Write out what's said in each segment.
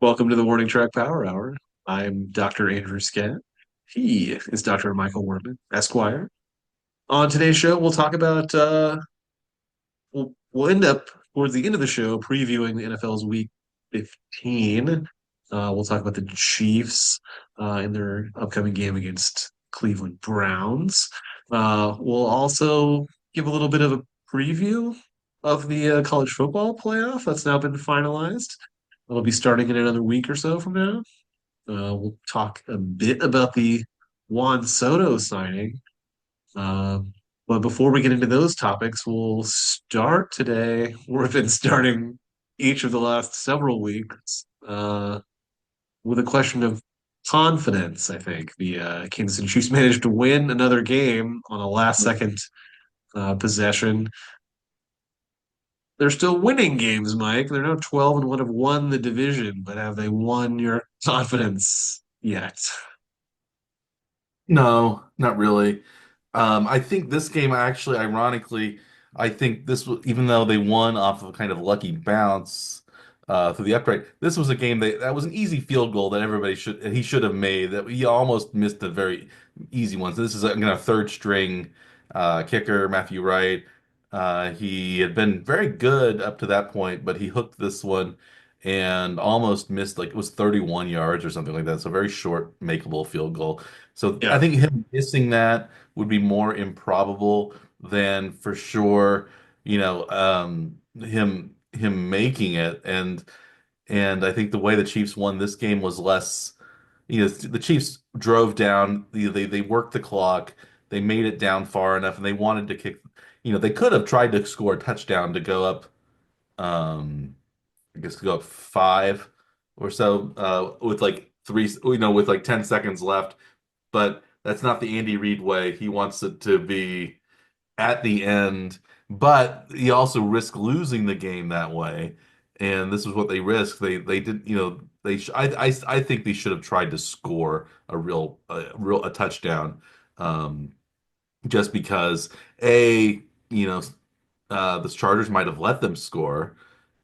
Welcome to the Warning Track Power Hour. I'm Dr. Andrew Scott. He is Dr. Michael Wortman, Esquire. On today's show, we'll talk about we'll end up towards the end of the show previewing the NFL's Week 15. We'll talk about the Chiefs in their upcoming game against Cleveland Browns. We'll also give a little bit of a preview of the college football playoff that's now been finalized. It'll be starting in another week or so from now. We'll talk a bit about the Juan Soto signing. Uh, but before we get into those topics, we'll start today. We've been starting each of the last several weeks with a question of confidence. I think the Kansas City Chiefs managed to win another game on a last second possession. They're still winning games, Mike. They're now 12 and would have won the division, but have they won your confidence yet? No, not really. I think this game actually, ironically, I think this was even though they won off of a kind of lucky bounce through the upright, this was a game that was an easy field goal that everybody should have made. That he almost missed a very easy one. So this is a third string kicker, Matthew Wright. He had been very good up to that point, but he hooked this one and almost missed, like it was 31 yards or something like that. So very short, makeable field goal. So I Yeah. think him missing that would be more improbable than for sure, him making it. And I think the way the Chiefs won this game was less, the Chiefs drove down, they worked the clock, they made it down far enough, and they wanted to kick, they could have tried to score a touchdown to go up, I guess to go up five or so, with like three, with like 10 seconds left, but that's not the Andy Reid way. He wants it to be at the end, but he also risked losing the game that way. And this is what they risked. They did, I think they should have tried to score a touchdown, um, just because a you know the Chargers might have let them score,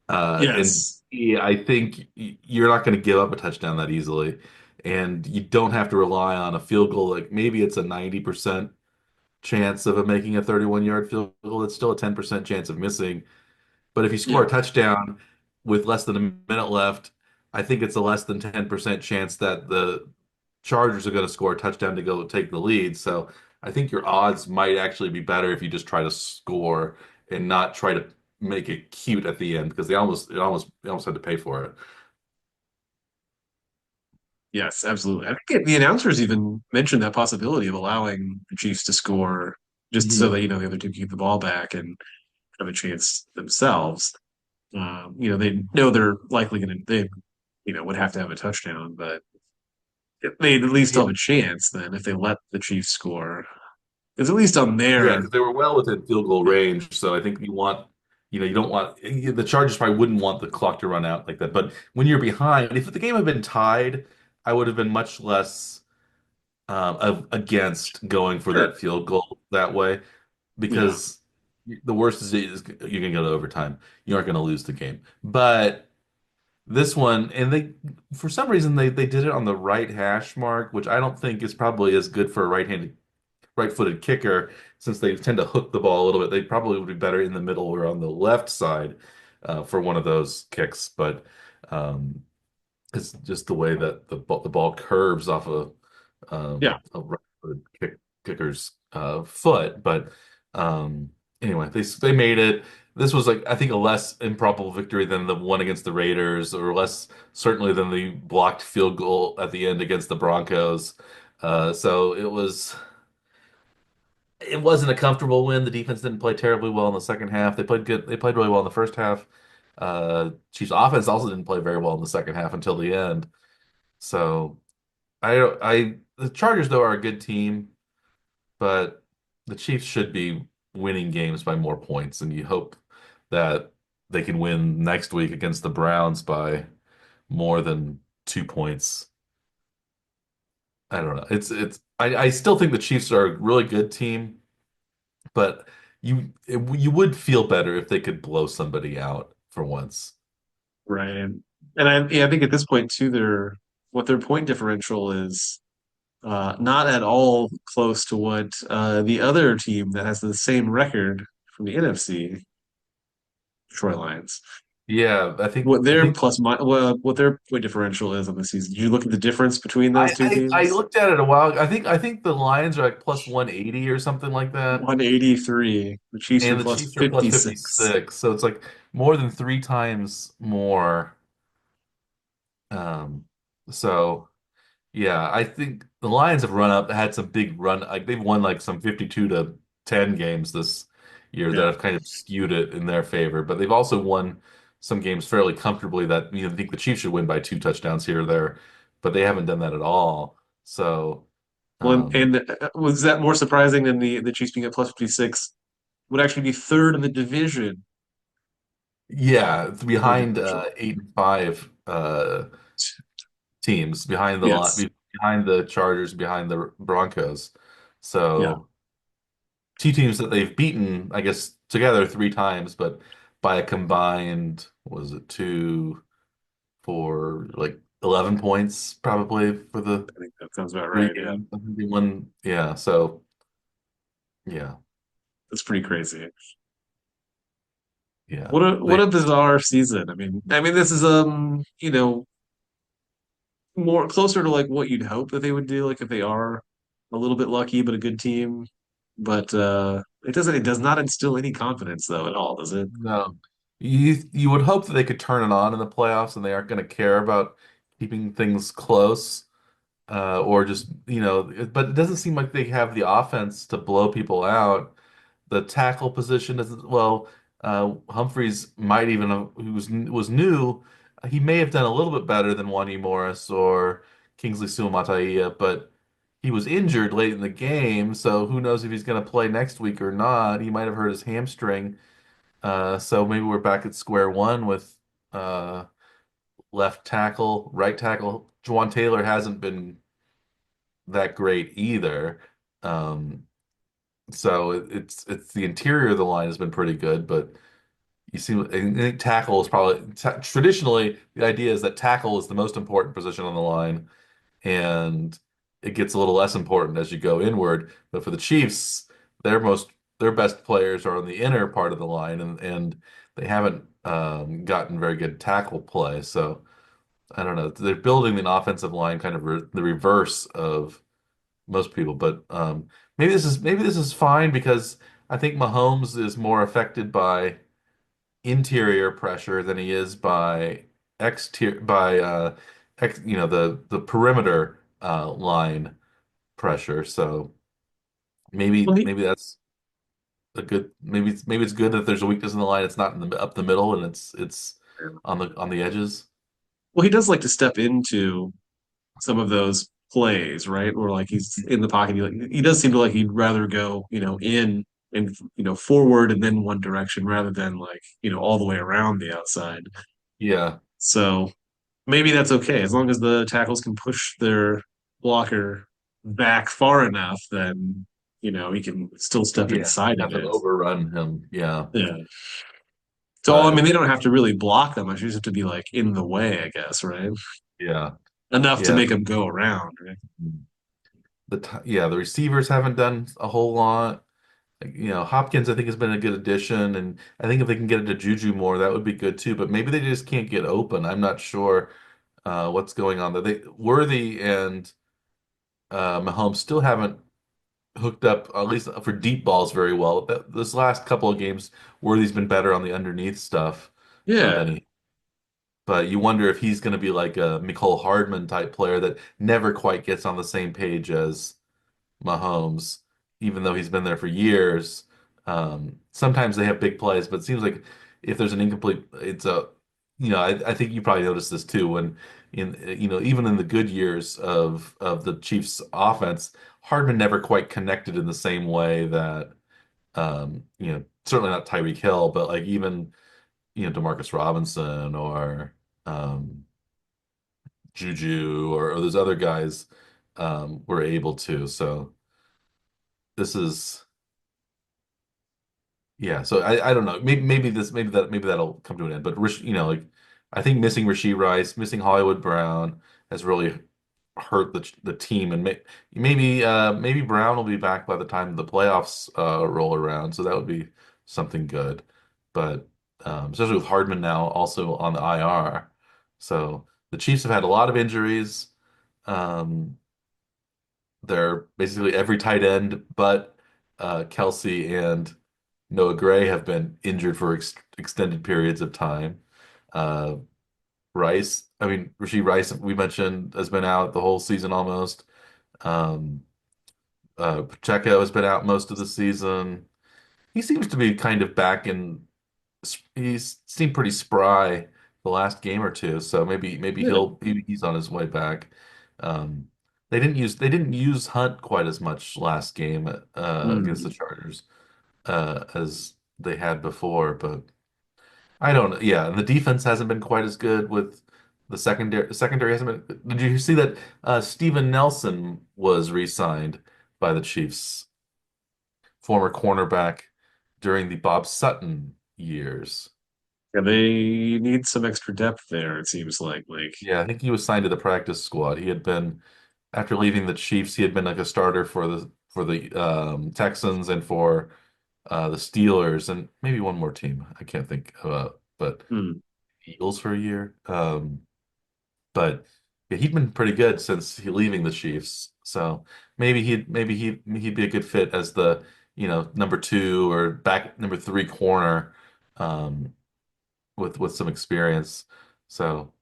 and Yes. I think you're not going to give up a touchdown that easily. And you don't have to rely on a field goal. Like maybe it's a 90% chance of making a 31-yard field goal. It's still a 10% chance of missing. But if you score a Yeah. touchdown with less than a minute left, I think it's a less than 10% chance that the Chargers are going to score a touchdown to go take the lead. So I think your odds might actually be better if you just try to score and not try to make it cute at the end because they almost had to pay for it. Yes, absolutely. I think the announcers even mentioned that possibility of allowing the Chiefs to score just so Mhm. that, the other team can get the ball back and have a chance themselves. They know they're likely going to, they, would have to have a touchdown, but they'd at least still have a chance then if they let the Chiefs score. Because at least on Yeah, their, because they were well within field goal yeah, range. So I think you don't want the Chargers probably wouldn't want the clock to run out like that. But when you're behind, if the game had been tied, I would have been much less against going for sure. that field goal that way Yeah. because the worst is you're gonna go to overtime. You aren't gonna lose the game. But this one, and they for some reason they did it on the right hash mark, which I don't think is probably as good for a right-footed kicker, since they tend to hook the ball a little bit, they probably would be better in the middle or on the left side for one of those kicks. But um, it's just the way that the ball curves off Yeah. a right-footed kicker's foot. But um, anyway, they made it. This was like I think a less improbable victory than the one against the Raiders, or less certainly than the blocked field goal at the end against the Broncos. So it wasn't a comfortable win. The defense didn't play terribly well in the second half. They played good. They played really well in the first half. Chiefs offense also didn't play very well in the second half until the end. So the Chargers though are a good team, but the Chiefs should be winning games by more points, and you hope that they can win next week against the Browns by more than 2 points. I don't know. I still think the Chiefs are a really good team. But you would feel better if they could blow somebody out for once. Right. And I think at this point too, what their point differential is not at all close to what the other team that has the same record from the NFC, Troy Lions. Yeah, What I their think plus my well, what their point differential is on the season. Did you look at the difference between those two I teams? looked at it a while. I think the Lions are like plus 180 or something like that, 183. The Chiefs are and the plus Chiefs are plus 56. 56. So it's like more than three times more. Um, so yeah, I think the Lions have run up, had some big run. Like they've won like some 52-10 games this year that Yeah. have kind of skewed it in their favor. But they've also won some games fairly comfortably that I think the Chiefs should win by two touchdowns here or there, but they haven't done that at all. So Well, um, and was that more surprising than the Chiefs being at plus 56 would actually be third in the division yeah, it's point behind differential? 8 and 5 teams, Yes. behind the Chargers, behind the Broncos. Yeah. So two teams that they've beaten, I guess, together three times, but by a combined, what was it, two, four, like 11 points probably for the I think that sounds about three right. Yeah. games. I think they won. Yeah. So, yeah. That's pretty crazy. Yeah. What They, a bizarre season. I mean this is more closer to like what you'd hope that they would do, like if they are a little bit lucky but a good team. But it does not instill any confidence though at all, does it? no. You would hope that they could turn it on in the playoffs and they aren't going to care about keeping things close. Or just, but it doesn't seem like they have the offense to blow people out. The tackle position isn't, well, Humphreys might even have, who was new, he may have done a little bit better than Wanye Morris or Kingsley Suamataia, but he was injured late in the game, so who knows if he's going to play next week or not. He might have hurt his hamstring. So maybe we're back at square one with uh, left tackle, right tackle. Juwan Taylor hasn't been that great either. Um, so it's the interior of the line has been pretty good, but I think tackle is probably traditionally the idea is that tackle is the most important position on the line, and it gets a little less important as you go inward. But for the Chiefs, their best players are on the inner part of the line, and they haven't gotten very good tackle play. So I don't know. They're building an offensive line kind of the reverse of most people, but maybe this is fine because I think Mahomes is more affected by interior pressure than he is by exterior the perimeter line pressure. So Well, maybe that's a good maybe it's good that there's a weakness in the line. It's not in up the middle and it's on the edges. he does like to step into some of those plays, right? Where like he's in the pocket. He does seem to like he'd rather go, in and forward and then one direction rather than like, all the way around the outside. Yeah, So maybe that's okay. As long as the tackles can push their blocker back far enough, then, he can still step yeah. inside of Have them it. overrun him. Yeah, Yeah. So, I mean, but they don't have to really block them. I just have to be like in the way, I guess, right? yeah, Enough to yeah. make them go around, right? The receivers haven't done a whole lot. Like, Hopkins I think has been a good addition, and I think if they can get it to Juju more, that would be good too. But maybe they just can't get open. I'm not sure what's going on there. They Worthy and Mahomes still haven't hooked up, at least for deep balls, very well. This last couple of games, Worthy's been better on the underneath stuff than Yeah. he. But you wonder if he's going to be like a Mecole Hardman type player that never quite gets on the same page as Mahomes, even though he's been there for years. Sometimes they have big plays, but it seems like if there's an incomplete, it's a, I think you probably noticed this too when even in the good years of the Chiefs offense, Hardman never quite connected in the same way that, certainly not Tyreek Hill, but like even, Demarcus Robinson or, um, Juju or those other guys, were able to. So this is, yeah, so I don't know. Maybe that'll come to an end. But like I think missing Rasheed Rice, missing Hollywood Brown has really hurt the team, and maybe Brown will be back by the time the playoffs roll around, so that would be something good. But especially with Hardman now also on the IR, so the Chiefs have had a lot of injuries. Um, they're basically every tight end but Kelsey and Noah Gray have been injured for extended periods of time. Uh, Rasheed Rice, we mentioned, has been out the whole season almost. Um, Pacheco has been out most of the season. He seems to be kind of back in. He's seemed pretty spry the last game or two, so maybe Yeah. he's on his way back. Um, they didn't use Hunt quite as much last game against the Hmm. Chargers as they had before, but I don't. Yeah, and the defense hasn't been quite as good with the secondary. The secondary hasn't been. Did you see that Steven Nelson was re-signed by the Chiefs, former cornerback during the Bob Sutton years? Yeah, they need some extra depth there, it seems like Yeah, I think he was signed to the practice squad. He had been after leaving the Chiefs, he had been like a starter for the Texans and for the Steelers and maybe one more team. I can't think, but hmm. Eagles for a year. But yeah, he'd been pretty good since he leaving the Chiefs. So maybe he'd be a good fit as the number two or back number three corner with some experience. So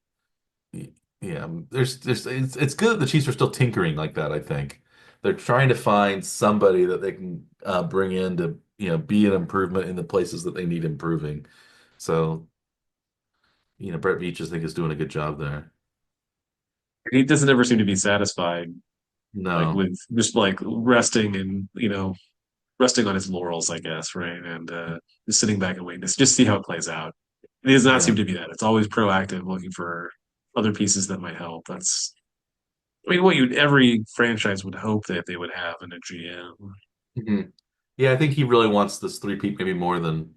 y- yeah, there's it's good that the Chiefs are still tinkering like that. I think they're trying to find somebody that they can bring in to be an improvement in the places that they need improving. So Brett Veach I think is doing a good job there. He doesn't ever seem to be satisfied, like No, with just like resting and resting on his laurels, I guess, right? And just sitting back and waiting to just see how it plays out. It does not yeah. seem to be that. It's always proactive, looking for other pieces that might help. That's, I mean, what you every franchise would hope that they would have in a GM. Mhm. Yeah, I think he really wants this three-peat maybe more than,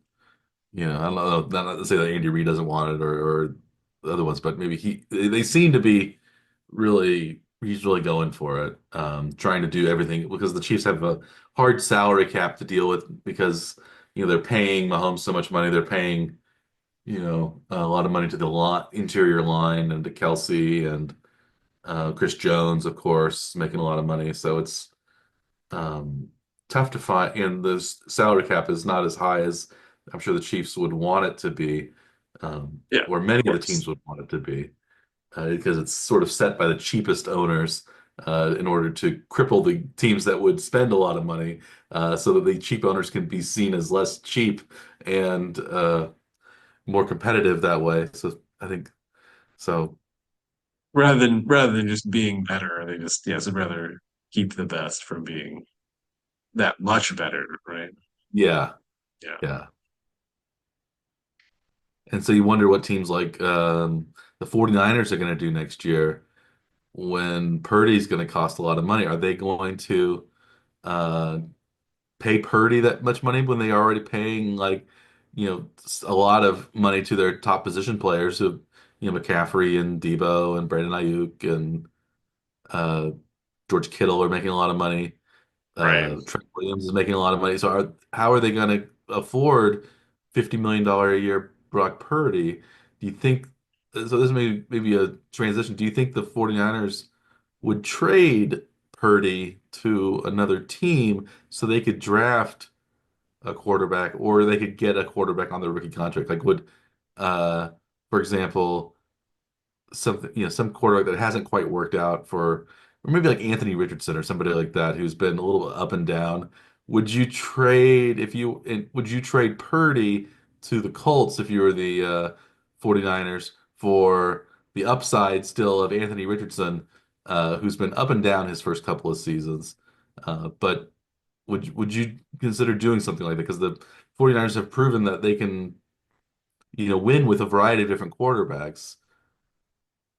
I don't know, not to say that Andy Reid doesn't want it or the other ones, but maybe they seem to be he's really going for it, trying to do everything because the Chiefs have a hard salary cap to deal with because, they're paying Mahomes so much money. They're paying, a lot of money to the interior line and to Kelsey and Chris Jones, of course, making a lot of money. So it's um, tough to find, and the salary cap is not as high as I'm sure the Chiefs would want it to be, Yeah, of or many of the course. teams would want it to be, because it's sort of set by the cheapest owners in order to cripple the teams that would spend a lot of money, so that the cheap owners can be seen as less cheap and more competitive that way. So I think so. Rather than just being better, they just yes, would rather keep the best from being that much better, right? Yeah, Yeah. yeah. And so you wonder what teams like the 49ers are going to do next year when Purdy's going to cost a lot of money. Are they going to uh, pay Purdy that much money when they are already paying a lot of money to their top position players who, McCaffrey and Debo and Brandon Ayuk and uh, George Kittle are making a lot of money. Right. Trent Williams is making a lot of money. So how are they going to afford $50 million a year Brock Purdy? Do you think so? This may maybe a transition. Do you think the 49ers would trade Purdy to another team so they could draft a quarterback or they could get a quarterback on their rookie contract? Like would uh for example something, some quarterback that hasn't quite worked out or maybe like Anthony Richardson or somebody like that who's been a little up and down. Would you trade Purdy to the Colts if you were the 49ers for the upside still of Anthony Richardson, who's been up and down his first couple of seasons? But would you consider doing something like that? Because the 49ers have proven that they can, win with a variety of different quarterbacks.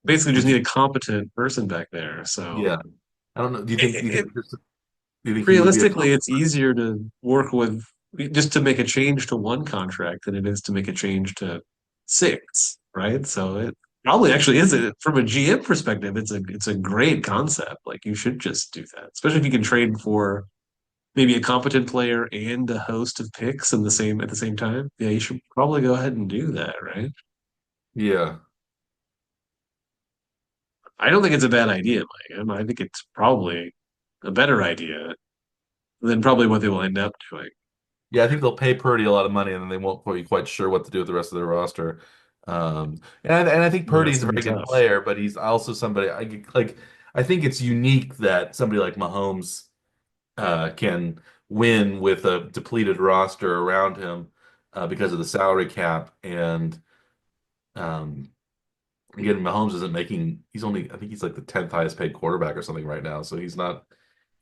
Basically, just Would need you? a competent person back there. So Yeah. I don't know. it, Do you think he would be a realistically, comp? it's easier to work with just to make a change to one contract than it is to make a change to six. right? So it probably actually is from a GM perspective, it's a great concept. Like you should just do that, especially if you can trade for maybe a competent player and a host of picks in the same at the same time. Yeah, you should probably go ahead and do that, right? Yeah. I don't think it's a bad idea, Mike. I think it's probably a better idea than probably what they will end up doing. Yeah, I think they'll pay Purdy a lot of money and then they won't be quite sure what to do with the rest of their roster. And I think Yeah, it's Purdy's a gonna be very good tough. player, but he's also somebody I think it's unique that somebody like Mahomes can win with a depleted roster around him because of the salary cap. And um, again, Mahomes isn't making, he's only, I think he's like the 10th highest paid quarterback or something right now. So he's not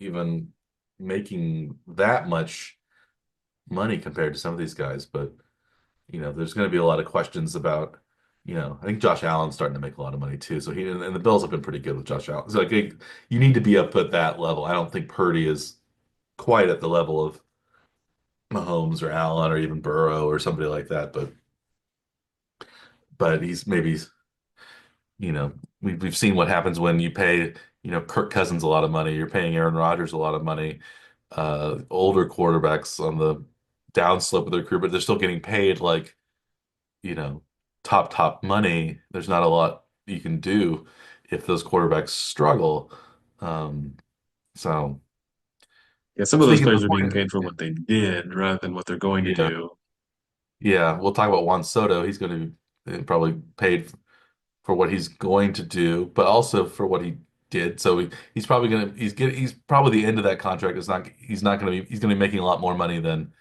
even making that much money compared to some of these guys. But, there's going to be a lot of questions about, I think Josh Allen's starting to make a lot of money too. So and the Bills have been pretty good with Josh Allen. So like, you need to be up at that level. I don't think Purdy is quite at the level of Mahomes or Allen or even Burrow or somebody like that, but he's maybe we've seen what happens when you pay Kirk Cousins a lot of money, you're paying Aaron Rodgers a lot of money, older quarterbacks on the downslope of their career, but they're still getting paid like you know top money. There's not a lot you can do if those quarterbacks struggle. Um, so Yeah, some of those speaking of players the are being 49ers, paid for what they did rather than what they're going to yeah, do. yeah, we'll talk about Juan Soto. He's going to be probably paid for what he's going to do, but also for what he did. So he's probably gonna he's probably the end of that contract is not he's not gonna be he's gonna be making a lot more money than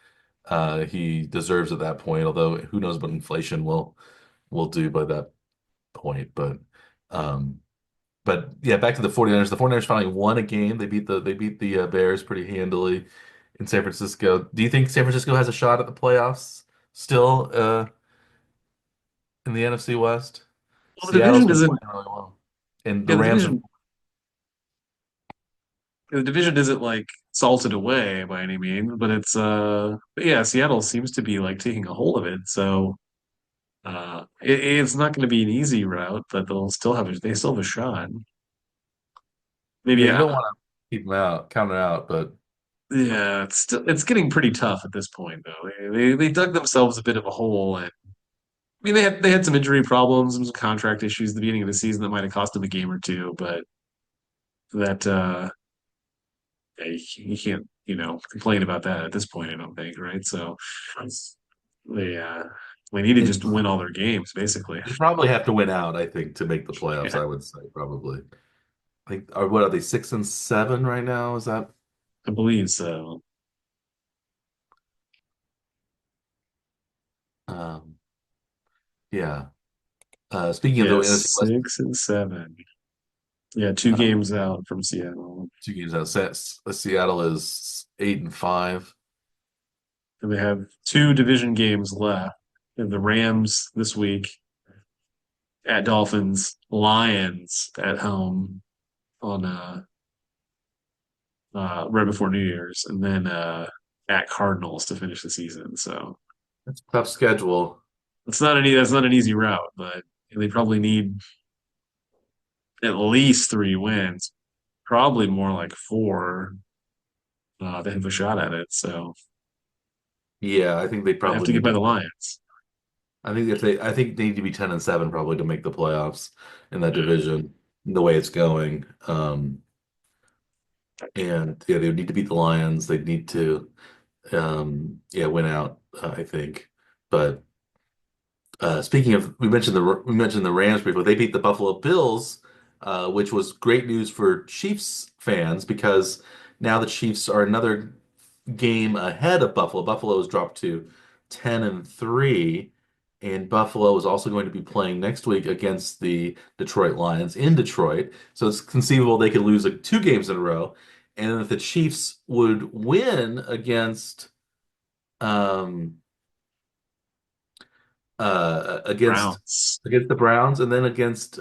he deserves at that point. Although who knows what inflation will do by that point. Um but yeah, back to the 49ers. The 49ers finally won a game. They beat the Bears pretty handily in San Francisco. Do you think San Francisco has a shot at the playoffs still in the NFC West? Well, the Seattle's division been isn't playing really well, and the yeah, Rams have. the division isn't like salted away by any means, but but yeah, Seattle seems to be like taking a hold of it. So it's not going to be an easy route, but they still have a shot. Yeah, Maybe you don't want to keep them out, count it out, but yeah, it's getting pretty tough at this point though. They dug themselves a bit of a hole, and I mean they had some injury problems and some contract issues at the beginning of the season that might have cost them a game or two, but that yeah, you can't complain about that at this point. I don't think, right? So they uh they need to they just win all their games basically. they probably have to win out, I think, to make the playoffs. Yeah, I would say probably. I think, or what are they 6-7 right now? Is that I believe so. um, yeah. Speaking of the Yes, NFC West, 6-7. Yeah, two uh, games out from Seattle. 2 games out. Seattle is 8-5. And they have two division games left. They have the Rams this week at Dolphins, Lions at home on right before New Year's, and then at Cardinals to finish the season. So That's a tough schedule. that's not an easy route, but they probably need at least 3 wins, probably more like four to have a shot at it. So Yeah, I think they they have probably to get need by to. the Lions. I think they need to be 10-7 probably to make the playoffs in that division. The way it's going. And yeah, they would need to beat the Lions. They'd need to yeah, win out, I think. But speaking of, we mentioned the Rams briefly. They beat the Buffalo Bills, which was great news for Chiefs fans because now the Chiefs are another game ahead of Buffalo. Buffalo has dropped to 10-3, and Buffalo is also going to be playing next week against the Detroit Lions in Detroit. So it's conceivable they could lose like 2 games in a row, and if the Chiefs would win um, against Browns. the Browns and then against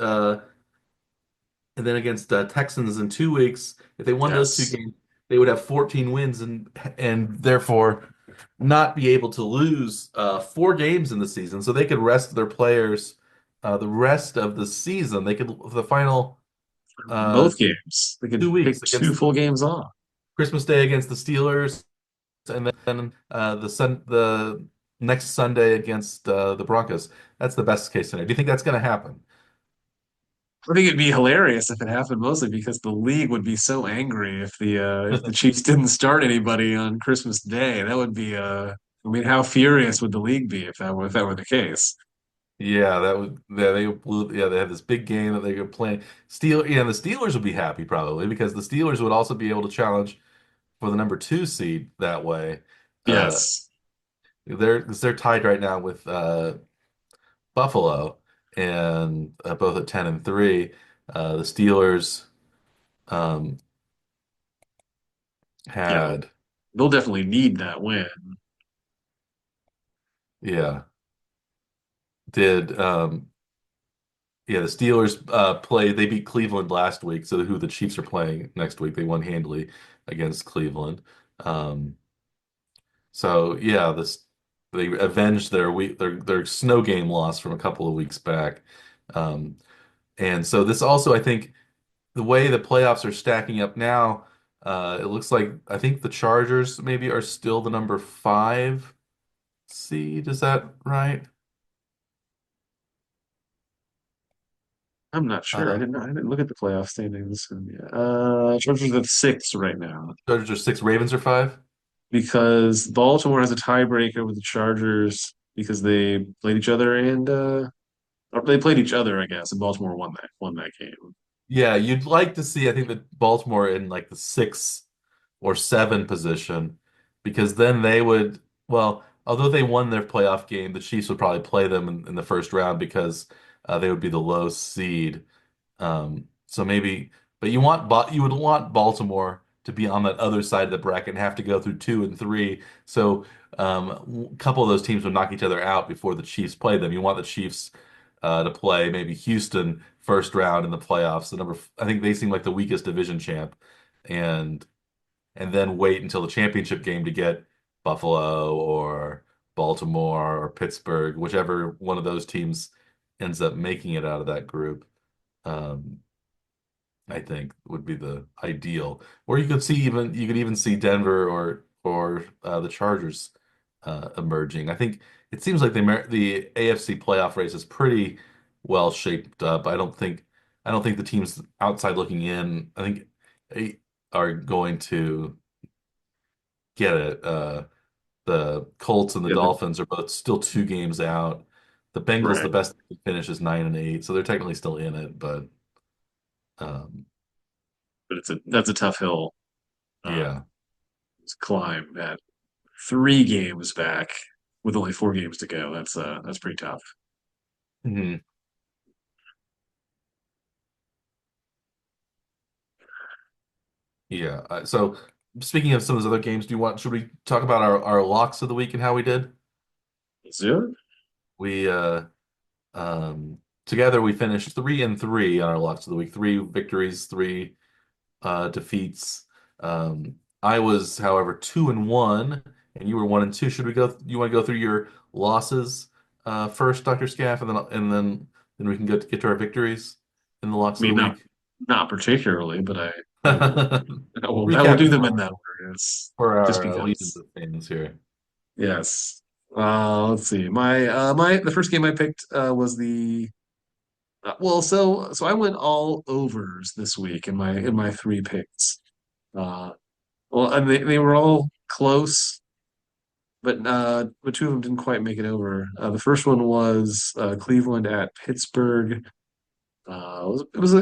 Texans in 2 weeks. If they won those two Yes. games, they would have 14 wins and therefore not be able to lose 4 games in the season. So they could rest their players the rest of the season. They could the final uh, Both games. They could 2 weeks take two against full games off. Christmas Day against the Steelers, and then the next Sunday against the Broncos. That's the best case scenario. Do you think that's going to happen? I think it'd be hilarious if it happened, mostly because the league would be so angry if the Chiefs didn't start anybody on Christmas Day. That would be I mean, how furious would the league be if that were the case? Yeah, that would yeah, they had this big game that they could play. The Steelers would be happy probably because the Steelers would also be able to challenge for the number 2 seed that way. Uh, Yes. they're tied right now with Buffalo and both at 10 and 3. The Steelers um, Yeah. had They'll definitely need that win. yeah did yeah, the Steelers they beat Cleveland last week, so who the Chiefs are playing next week. They won handily against Cleveland. Um, so yeah, this they avenged their snow game loss from a couple of weeks back. Um, and so this also, I think, the way the playoffs are stacking up now, it looks like I think the Chargers maybe are still the number 5 seed. Is that right? I'm not sure. Uh, I didn't look at the playoff standings. Chargers at six right now Chargers are 6, Ravens are 5. because Baltimore has a tiebreaker with the Chargers because they played each other or they played each other, I guess, and Baltimore won that game. Yeah, you'd like to see, I think, that Baltimore in like the 6 or 7 position, because then they would, well, although they won their playoff game, the Chiefs would probably play them in the first round because they would be the low seed. So maybe, but you would want Baltimore to be on that other side of the bracket and have to go through 2 and 3. So a couple of those teams would knock each other out before the Chiefs play them. You want the Chiefs to play maybe Houston first round in the playoffs. I think they seem like the weakest division champ, and then wait until the championship game to get Buffalo or Baltimore or Pittsburgh, whichever one of those teams ends up making it out of that group. Um, I think would be the ideal. Or you could even see Denver or the Chargers emerging. I think it seems like the AFC playoff race is pretty well shaped up. I don't think the teams outside looking in, I think eh, are going to get it. The Colts and the Yeah, Dolphins are both still 2 games out. The Bengals, the right. best they can finish is 9 and 8, so they're technically still in it, but um, But that's a tough hill uh, yeah. to climb at 3 games back with only 4 games to go. That's pretty tough. Mhm. Yeah. So speaking of some of those other games, should we talk about our locks of the week and how we did? Zoom? We together we finished 3 and 3 on our locks of the week. 3 victories, 3 defeats. I was, however, 2 and 1, and you were 1 and 2. Should we go? You want to go through your losses first, Dr. Scaff, and then we can get to our victories in the locks I of mean, the week. not particularly, but I will Recap do it them in that order. It's for just our legions because. of fans here. Yes. Let's see. The first game I picked was the so I went all overs this week in my 3 picks. Uh, well, and they were all close, but 2 of them didn't quite make it over. The first one was Cleveland at Pittsburgh. It was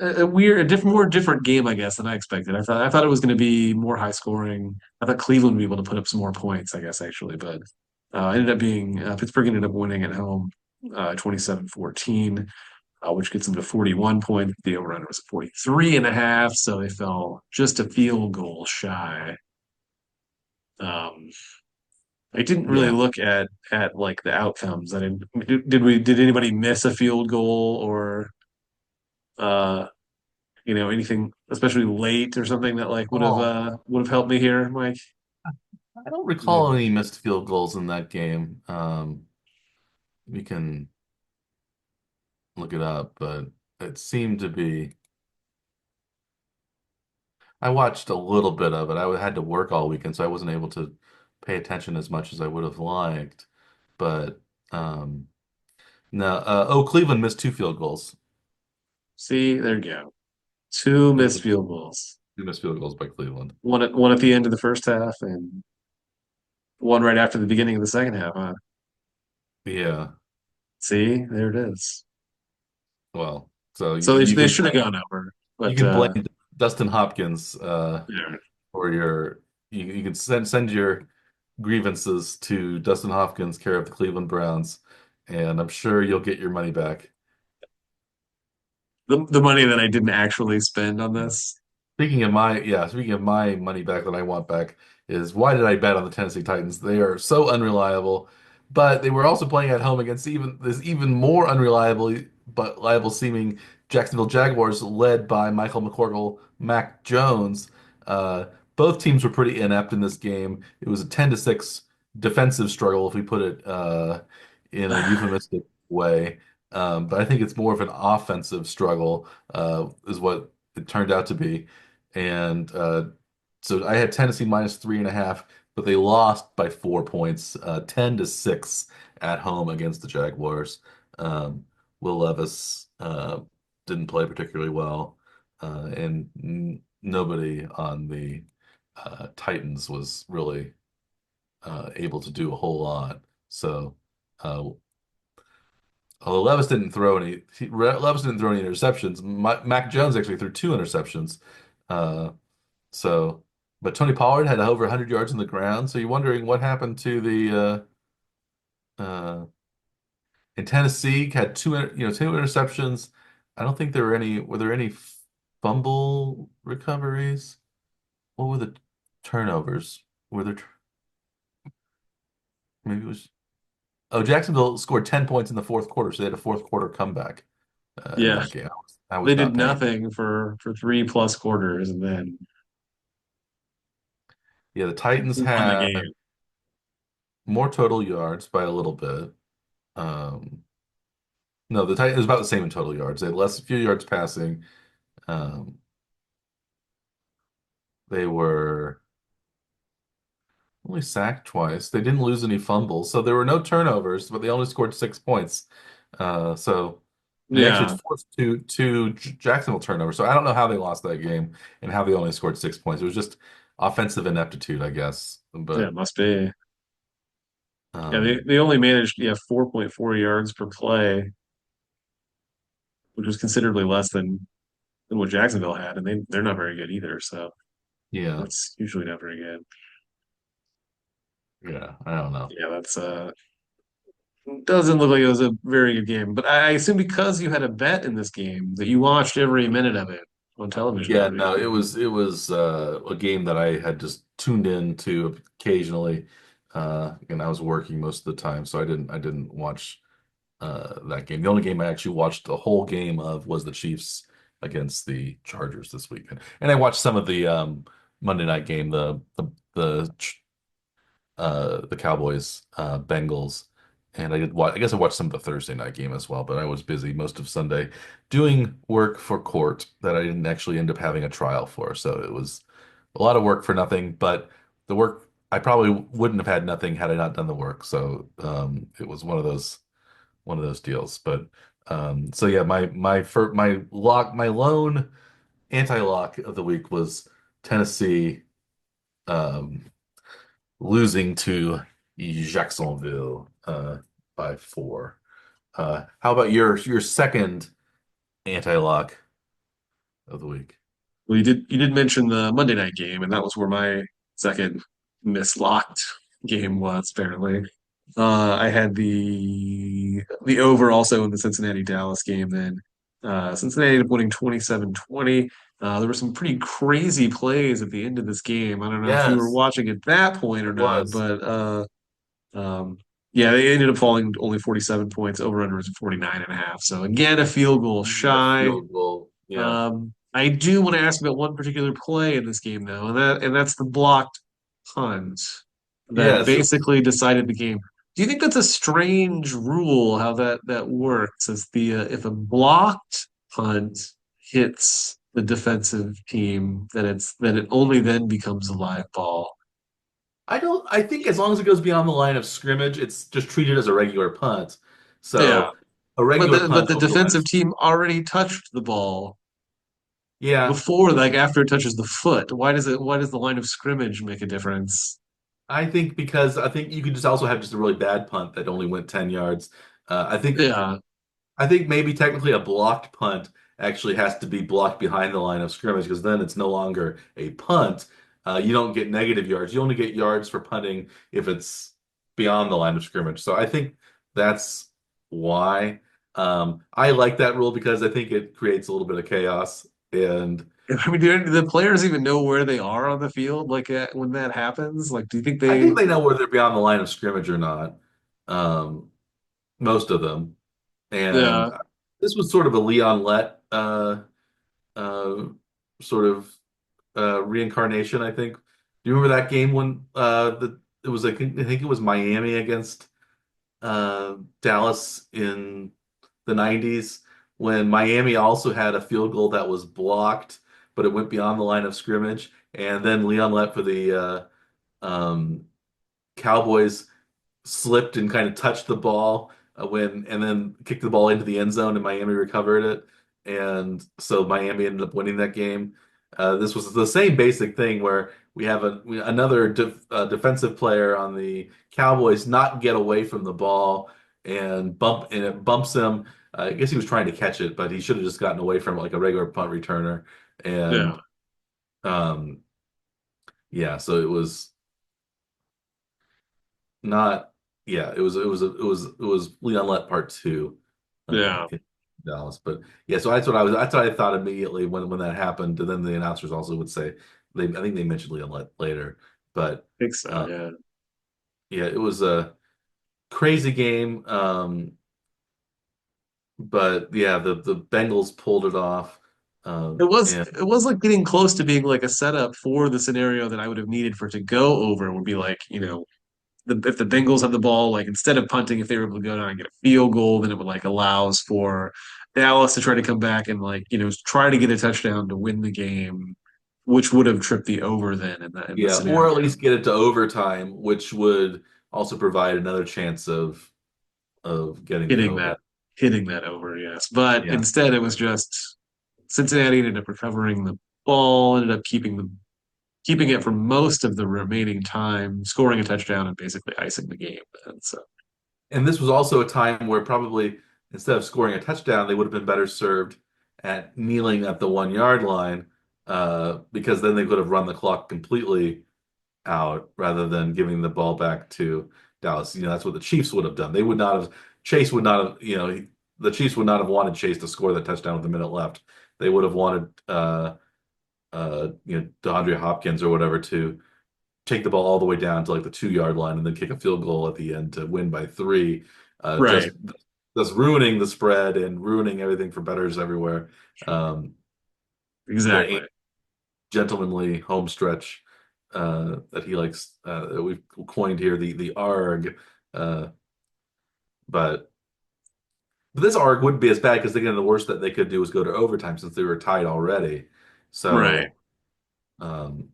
a weird, more different game, I guess, than I expected. I thought it was going to be more high scoring. I thought Cleveland would be able to put up some more points, I guess, actually, but ended up being Pittsburgh ended up winning at home 27-14, which gets them to 41 points. The over-under was 43 and a half, so they fell just a field goal shy. Um, I didn't really Yeah. look at like the outcomes. I didn't. Did anybody miss a field goal or uh anything especially late or something that like Oh, would have helped me here, Mike? I don't Yeah. recall any missed field goals in that game. We can. look it up, but it seemed to be. I watched a little bit of it. Had to work all weekend, so I wasn't able to pay attention as much as I would have liked. But um, no, Cleveland missed two field goals. See, there you go. Two missed Cleveland field goals. two missed field goals by Cleveland. One at the end of the first half and one right after the beginning of the second half. Huh? Yeah, See, there it is. well, so So they should have gone over, you but can blame Dustin Hopkins yeah. for your you can send your grievances to Dustin Hopkins, care of the Cleveland Browns, and I'm sure you'll get your money back. The money that I didn't actually spend on this. Speaking of my money back that I want back is why did I bet on the Tennessee Titans? They are so unreliable, but they were also playing at home against even more unreliable but liable seeming Jacksonville Jaguars led by Michael McCorkle, Mac Jones. Uh, Both teams were pretty inept in this game. It was a 10-6 defensive struggle if we put it in a euphemistic way. But I think it's more of an offensive struggle, is what it turned out to be. And so I had Tennessee minus 3.5, but they lost by 4 points, 10-6 at home against the Jaguars. Um, Will Levis didn't play particularly well, and n nobody on the Titans was really able to do a whole lot. So, although Levis didn't throw any interceptions. Mac Jones actually threw two interceptions. Uh, So, but Tony Pollard had over 100 yards on the ground. So you're wondering what happened to the in Tennessee had two interceptions. I don't think there were there any fumble recoveries? What were the turnovers? Were there maybe it was Jacksonville scored 10 points in the fourth quarter, so they had a fourth quarter comeback in Yeah, that game. I they was did not paying. nothing for 3+ quarters and then Yeah, the Titans won the had game. more total yards by a little bit. No, the Titans it was about the same in total yards. They had a few yards passing. Um, they were only sacked twice. They didn't lose any fumbles, so there were no turnovers, but they only scored 6 points. So and they actually Yeah, forced two Jacksonville turnovers. So I don't know how they lost that game and how they only scored 6 points. It was just offensive ineptitude, I guess. yeah, But it must be. Yeah, um, they only managed 4.4 yards per play, which was considerably less than what Jacksonville had, and they're not very good either. So yeah, that's usually not very good. yeah, I don't know. Yeah, that's doesn't look like it was a very good game. But I assume because you had a bet in this game that you watched every minute of it on television Yeah, every. no, it was a game that I had just tuned in to occasionally, and I was working most of the time, so I didn't watch that game. The only game I actually watched the whole game of was the Chiefs against the Chargers this weekend, and I watched some of the Monday night game, the Cowboys Bengals, and I guess I watched some of the Thursday night game as well, but I was busy most of Sunday doing work for court that I didn't actually end up having a trial for. So it was a lot of work for nothing, but the work I probably wouldn't have had nothing had I not done the work. So it was one of those deals. But so yeah, my lone anti-lock of the week was Tennessee. Um, Losing to Jacksonville by 4. How about your second anti-lock of the week? Well, you did mention the Monday night game, and that was where my second mislocked game was apparently. I had the over also in the Cincinnati Dallas game. Then Cincinnati ended up winning 27-20. There were some pretty crazy plays at the end of this game. I don't know if you were Yes, watching at that point I or not, was. but um, yeah, they ended up falling only 47 points. Over under was 49.5. So again, a field goal A shy. field goal. Yeah. I do want to ask about one particular play in this game, though, and that's the blocked punt that Yes, it was. basically decided the game. Do you think that's a strange rule how that works? As the if a blocked punt hits the defensive team, then it only then becomes a live ball. I think as long as it goes beyond the line of scrimmage, it's just treated as a regular punt. Yeah, So a regular but punt the over the line of defensive team already touched the ball yeah, before, like after it touches the foot. Why does the line of scrimmage make a difference? I think because I think you could just also have just a really bad punt that only went 10 yards. Yeah, I think maybe technically a blocked punt actually has to be blocked behind the line of scrimmage because then it's no longer a punt. You don't get negative yards. You only get yards for punting if it's beyond the line of scrimmage. So I think that's why. I like that rule because I think it creates a little bit of chaos. And I mean, do the players even know where they are on the field? Like when that happens, like do you think I think they? they know whether they're beyond the line of scrimmage or not. Um, most of them. And Yeah, this was sort of a Leon Lett uh, sort of reincarnation, I think. Do you remember that game when it was I think it was Miami against Dallas in the 90s when Miami also had a field goal that was blocked, but it went beyond the line of scrimmage, and then Leon Lett for the Cowboys slipped and kind of touched the ball and then kicked the ball into the end zone and Miami recovered it. And so Miami ended up winning that game. This was the same basic thing where we have another defensive player on the Cowboys not get away from the ball and it bumps him. I guess he was trying to catch it, but he should have just gotten away from it like a regular punt returner. yeah, And um, yeah, so it was not yeah it was Leon Lett part two yeah. in Dallas, but yeah, so that's what I thought immediately when that happened, and then the announcers also would say I think they mentioned Leon Lett later, but I think so. uh, Yeah. yeah, it was a crazy game, but yeah, the Bengals pulled it off, and It was like getting close to being like a setup for the scenario that I would have needed for it to go over would be like, if the Bengals had the ball, like instead of punting, if they were able to go down and get a field goal, then it would like allows for Dallas to try to come back and like, try to get a touchdown to win the game, which would have tripped the over then in the yeah, or at scenario. least get it to overtime, which would also provide another chance of getting the Hitting over. that hitting that over, yes. But Yeah. instead it was just Cincinnati ended up recovering the ball, ended up keeping it for most of the remaining time, scoring a touchdown and basically icing the game. And so, And this was also a time where probably instead of scoring a touchdown, they would have been better served at kneeling at the 1 yard line, because then they could have run the clock completely out rather than giving the ball back to Dallas. That's what the Chiefs would have done. They would not have, Chase would not have, the Chiefs would not have wanted Chase to score the touchdown with a minute left. They would have wanted, DeAndre Hopkins or whatever to take the ball all the way down to like the 2 yard line and then kick a field goal at the end to win by three. right, Just ruining the spread and ruining everything for bettors everywhere. Um, exactly. the gentlemanly home stretch that he likes that we've coined here, the ARG. Uh, but this ARG wouldn't be as bad because again, the worst that they could do is go to overtime since they were tied already. Right. So um,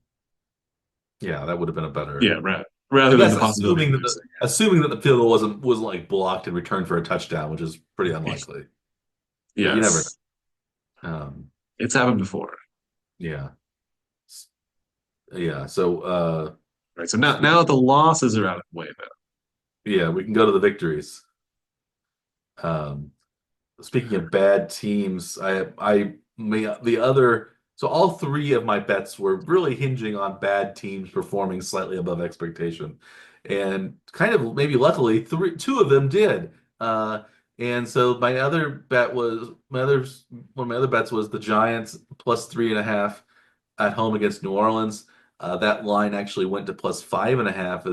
yeah, that would have been a better. Yeah, right. I Rather than guess the possibility of losing. assuming that the field goal wasn't like blocked and returned for a touchdown, which is pretty unlikely. But you never Yes. know. It's happened before. Yeah. Yeah. So Right. So now that the losses are out of the way though. yeah, we can go to the victories. Um, Speaking of bad teams, the other so all three of my bets were really hinging on bad teams performing slightly above expectation, and kind of maybe luckily two of them did. And so my other one of my other bets was the Giants plus 3.5 at home against New Orleans. That line actually went to plus 5.5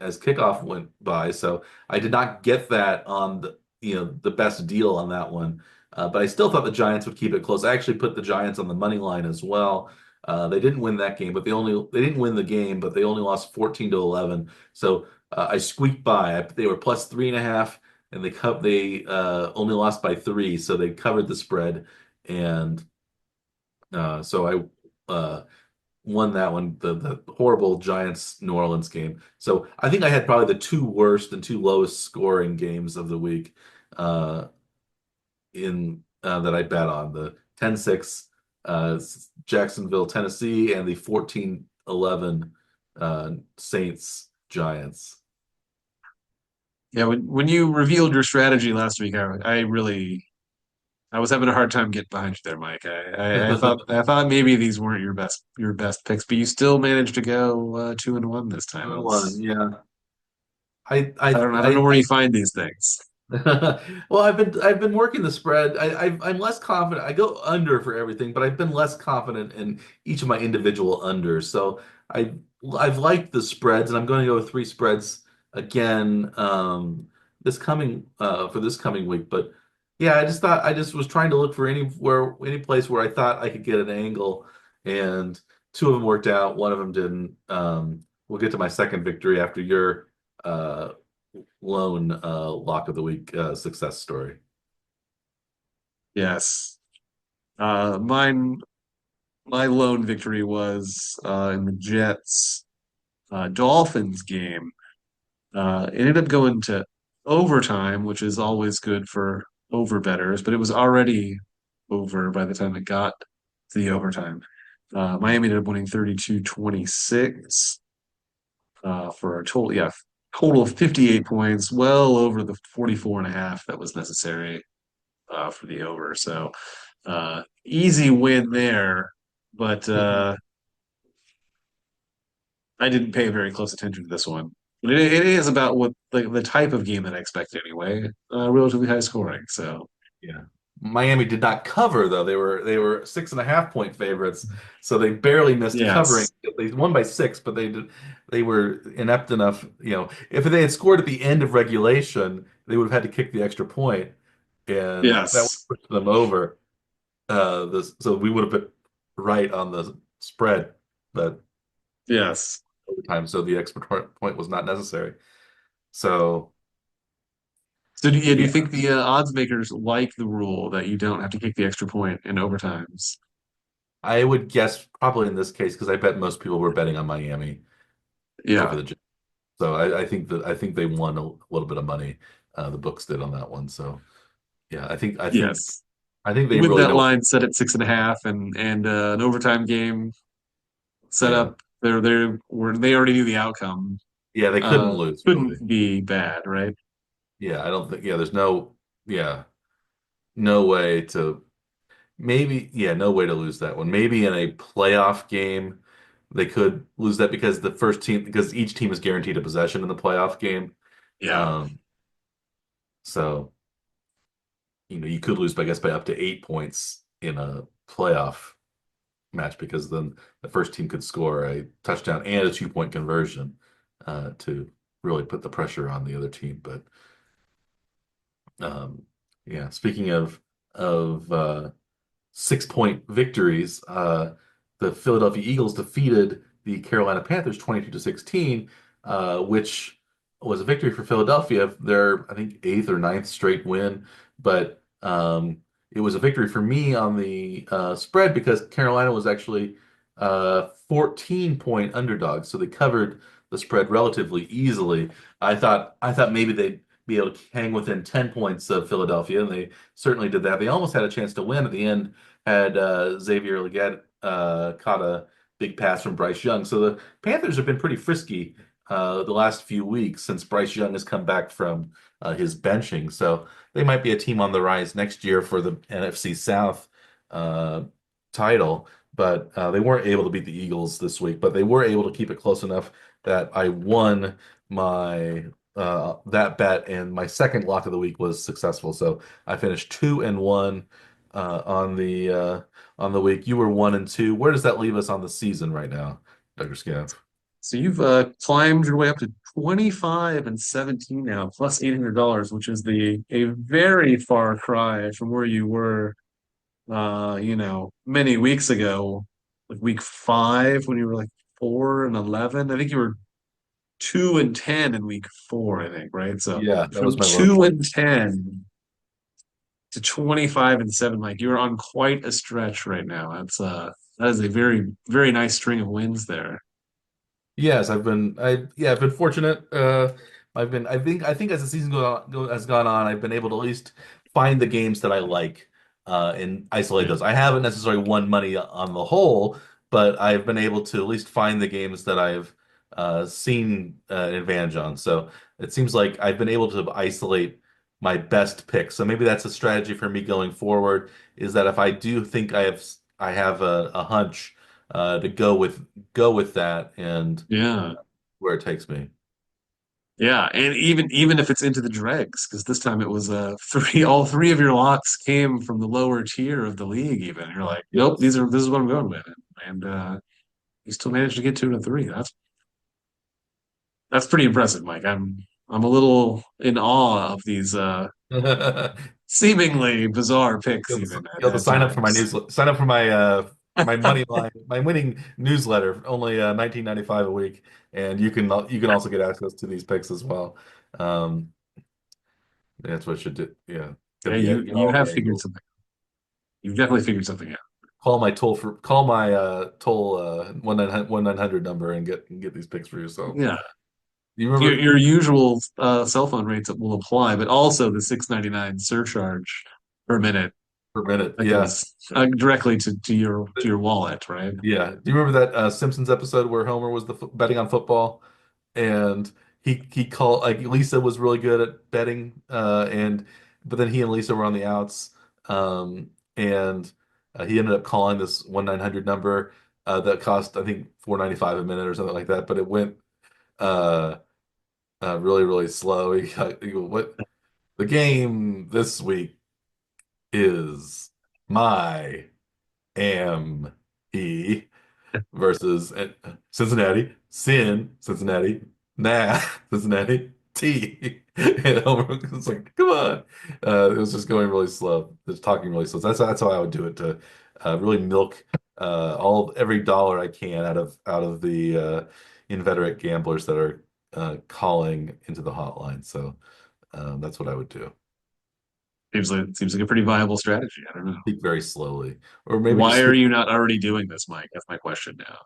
as kickoff went by. So I did not get that on the best deal on that one. But I still thought the Giants would keep it close. I actually put the Giants on the money line as well. They didn't win that game, but they didn't win the game, but they only lost 14-11. So I squeaked by. They were plus 3.5, and they only lost by three, so they covered the spread, and so I won that one, the horrible Giants New Orleans game. So I think I had probably the two worst and two lowest scoring games of the week uh, in that I bet on the 10-6 Jacksonville, Tennessee, and the 14-11 Saints Giants. Yeah, when you revealed your strategy last week, I really I was having a hard time getting behind you there, Mike. I thought maybe these weren't your best picks, but you still managed to go 2-1 this time. 1-1, yeah. I I don't know I where you find these things. Well, I've been working the spread. I'm less confident. I go under for everything, but I've been less confident in each of my individual unders. So I I've liked the spreads, and I'm going to go with three spreads again for this coming week. But yeah, I just was trying to look for any place where I thought I could get an angle, and two of them worked out. One of them didn't. We'll get to my second victory after your uh lone lock of the week success story. Yes. Mine my lone victory was in the Jets Dolphins game. It ended up going to overtime, which is always good for over bettors, but it was already over by the time it got to the overtime. Miami ended up winning 32-26 for a total of 58 points, well over the 44 and a half that was necessary for the over. So easy win there, but I didn't pay very close attention to this one. But it is about what the type of game that I expected anyway. Relatively high scoring. So Yeah. Miami did not cover though. They were 6.5 point favorites, so they barely missed covering. yes, They won by six, but they were inept enough. If they had scored at the end of regulation, they would have had to kick the extra point, and that would yes, push them over. So we would have been right on the spread, but yes. overtime, so the extra point was not necessary. So So do you yeah, think the odds makers like the rule that you don't have to kick the extra point in overtimes? I would guess probably in this case because I bet most people were betting on Miami over Yeah. the Jets. So I think they won a little bit of money. The books did on that one. So yeah, Yes. I think they With really that know what. line set at 6.5 and an overtime game set Yeah, up, they already knew the outcome. yeah, they couldn't lose really. Couldn't be bad, right? Yeah, I don't think. Yeah, there's no. Yeah, no way to. Maybe, yeah, no way to lose that one. Maybe in a playoff game, they could lose that because each team is guaranteed a possession in the playoff game. Yeah. Um, so you could lose, I guess, by up to 8 points in a playoff match because then the first team could score a touchdown and a 2 point conversion to really put the pressure on the other team. But um, yeah, speaking of 6 point victories. The Philadelphia Eagles defeated the Carolina Panthers 22-16, which was a victory for Philadelphia, their I think eighth or ninth straight win. But it was a victory for me on the spread because Carolina was actually 14-point underdogs, so they covered the spread relatively easily. I thought maybe they'd be able to hang within 10 points of Philadelphia, and they certainly did that. They almost had a chance to win at the end had Xavier Legette caught a big pass from Bryce Young. So the Panthers have been pretty frisky the last few weeks since Bryce Young has come back from his benching. So they might be a team on the rise next year for the NFC South uh, title. But they weren't able to beat the Eagles this week, but they were able to keep it close enough that I won my that bet, and my second lock of the week was successful. So I finished 2-1 uh, on the uh, on the week. You were 1-2. Where does that leave us on the season right now, Dr. Scav? So you've climbed your way up to 25 and 17 now, plus $800, which is the a very far cry from where you were many weeks ago, like week 5 when you were like 4 and 11. I think you were 2-10 in week 4, I think, right? So Yeah, that was from my low 2-10 to 25-7, Mike, you're on quite a stretch right now. That is a very, very nice string of wins there. Yes, I've been fortunate. I think as the season has gone on, I've been able to at least find the games that I like and isolate Yeah. those. I haven't necessarily won money on the whole, but I've been able to at least find the games that I've seen an advantage on. So it seems like I've been able to isolate my best picks. So maybe that's a strategy for me going forward, is that if I do think I have a hunch to go with that and Yeah. where it takes me. Yeah, and even if it's into the dregs, because this time it was all three of your locks came from the lower tier of the league. Even you're like, nope, Yes. this is what I'm going with, and you still managed to get 2-3. That's pretty impressive, Mike. I'm a little in awe of these seemingly bizarre picks, even You'll have to at sign up for my times. newsletter. Sign up for my money line, my winning newsletter. Only 19.95 a week, and you can also get access to these picks as well. Um, that's what I should do. Yeah, Yeah, gonna be you get you all the have figured angles. something. You've definitely figured something out. Call my toll 1-900 number and get these picks for yourself. Yeah, You your remember your usual cell phone rates will apply, but also the 6.99 surcharge per minute per minute? that Yeah. goes directly to your wallet, right? Yeah. Do you remember that Simpsons episode where Homer was betting on football and he called like Lisa was really good at betting and but then he and Lisa were on the outs and he ended up calling this 1-900 number that cost I think 4.95 a minute or something like that, but it went uh, really slow. He go, what the game this week is my am he versus Cincinnati, Cincinnati, Cincinnati, T. And Homer was like, come on. It was just going really slow, just talking really slow. So that's how I would do it to really milk every dollar I can out of the inveterate gamblers that are calling into the hotline. So that's what I would do. Seems like a pretty viable strategy. I don't know. Speak very slowly, or maybe just Why are speak. you not already doing this, Mike? That's my question now.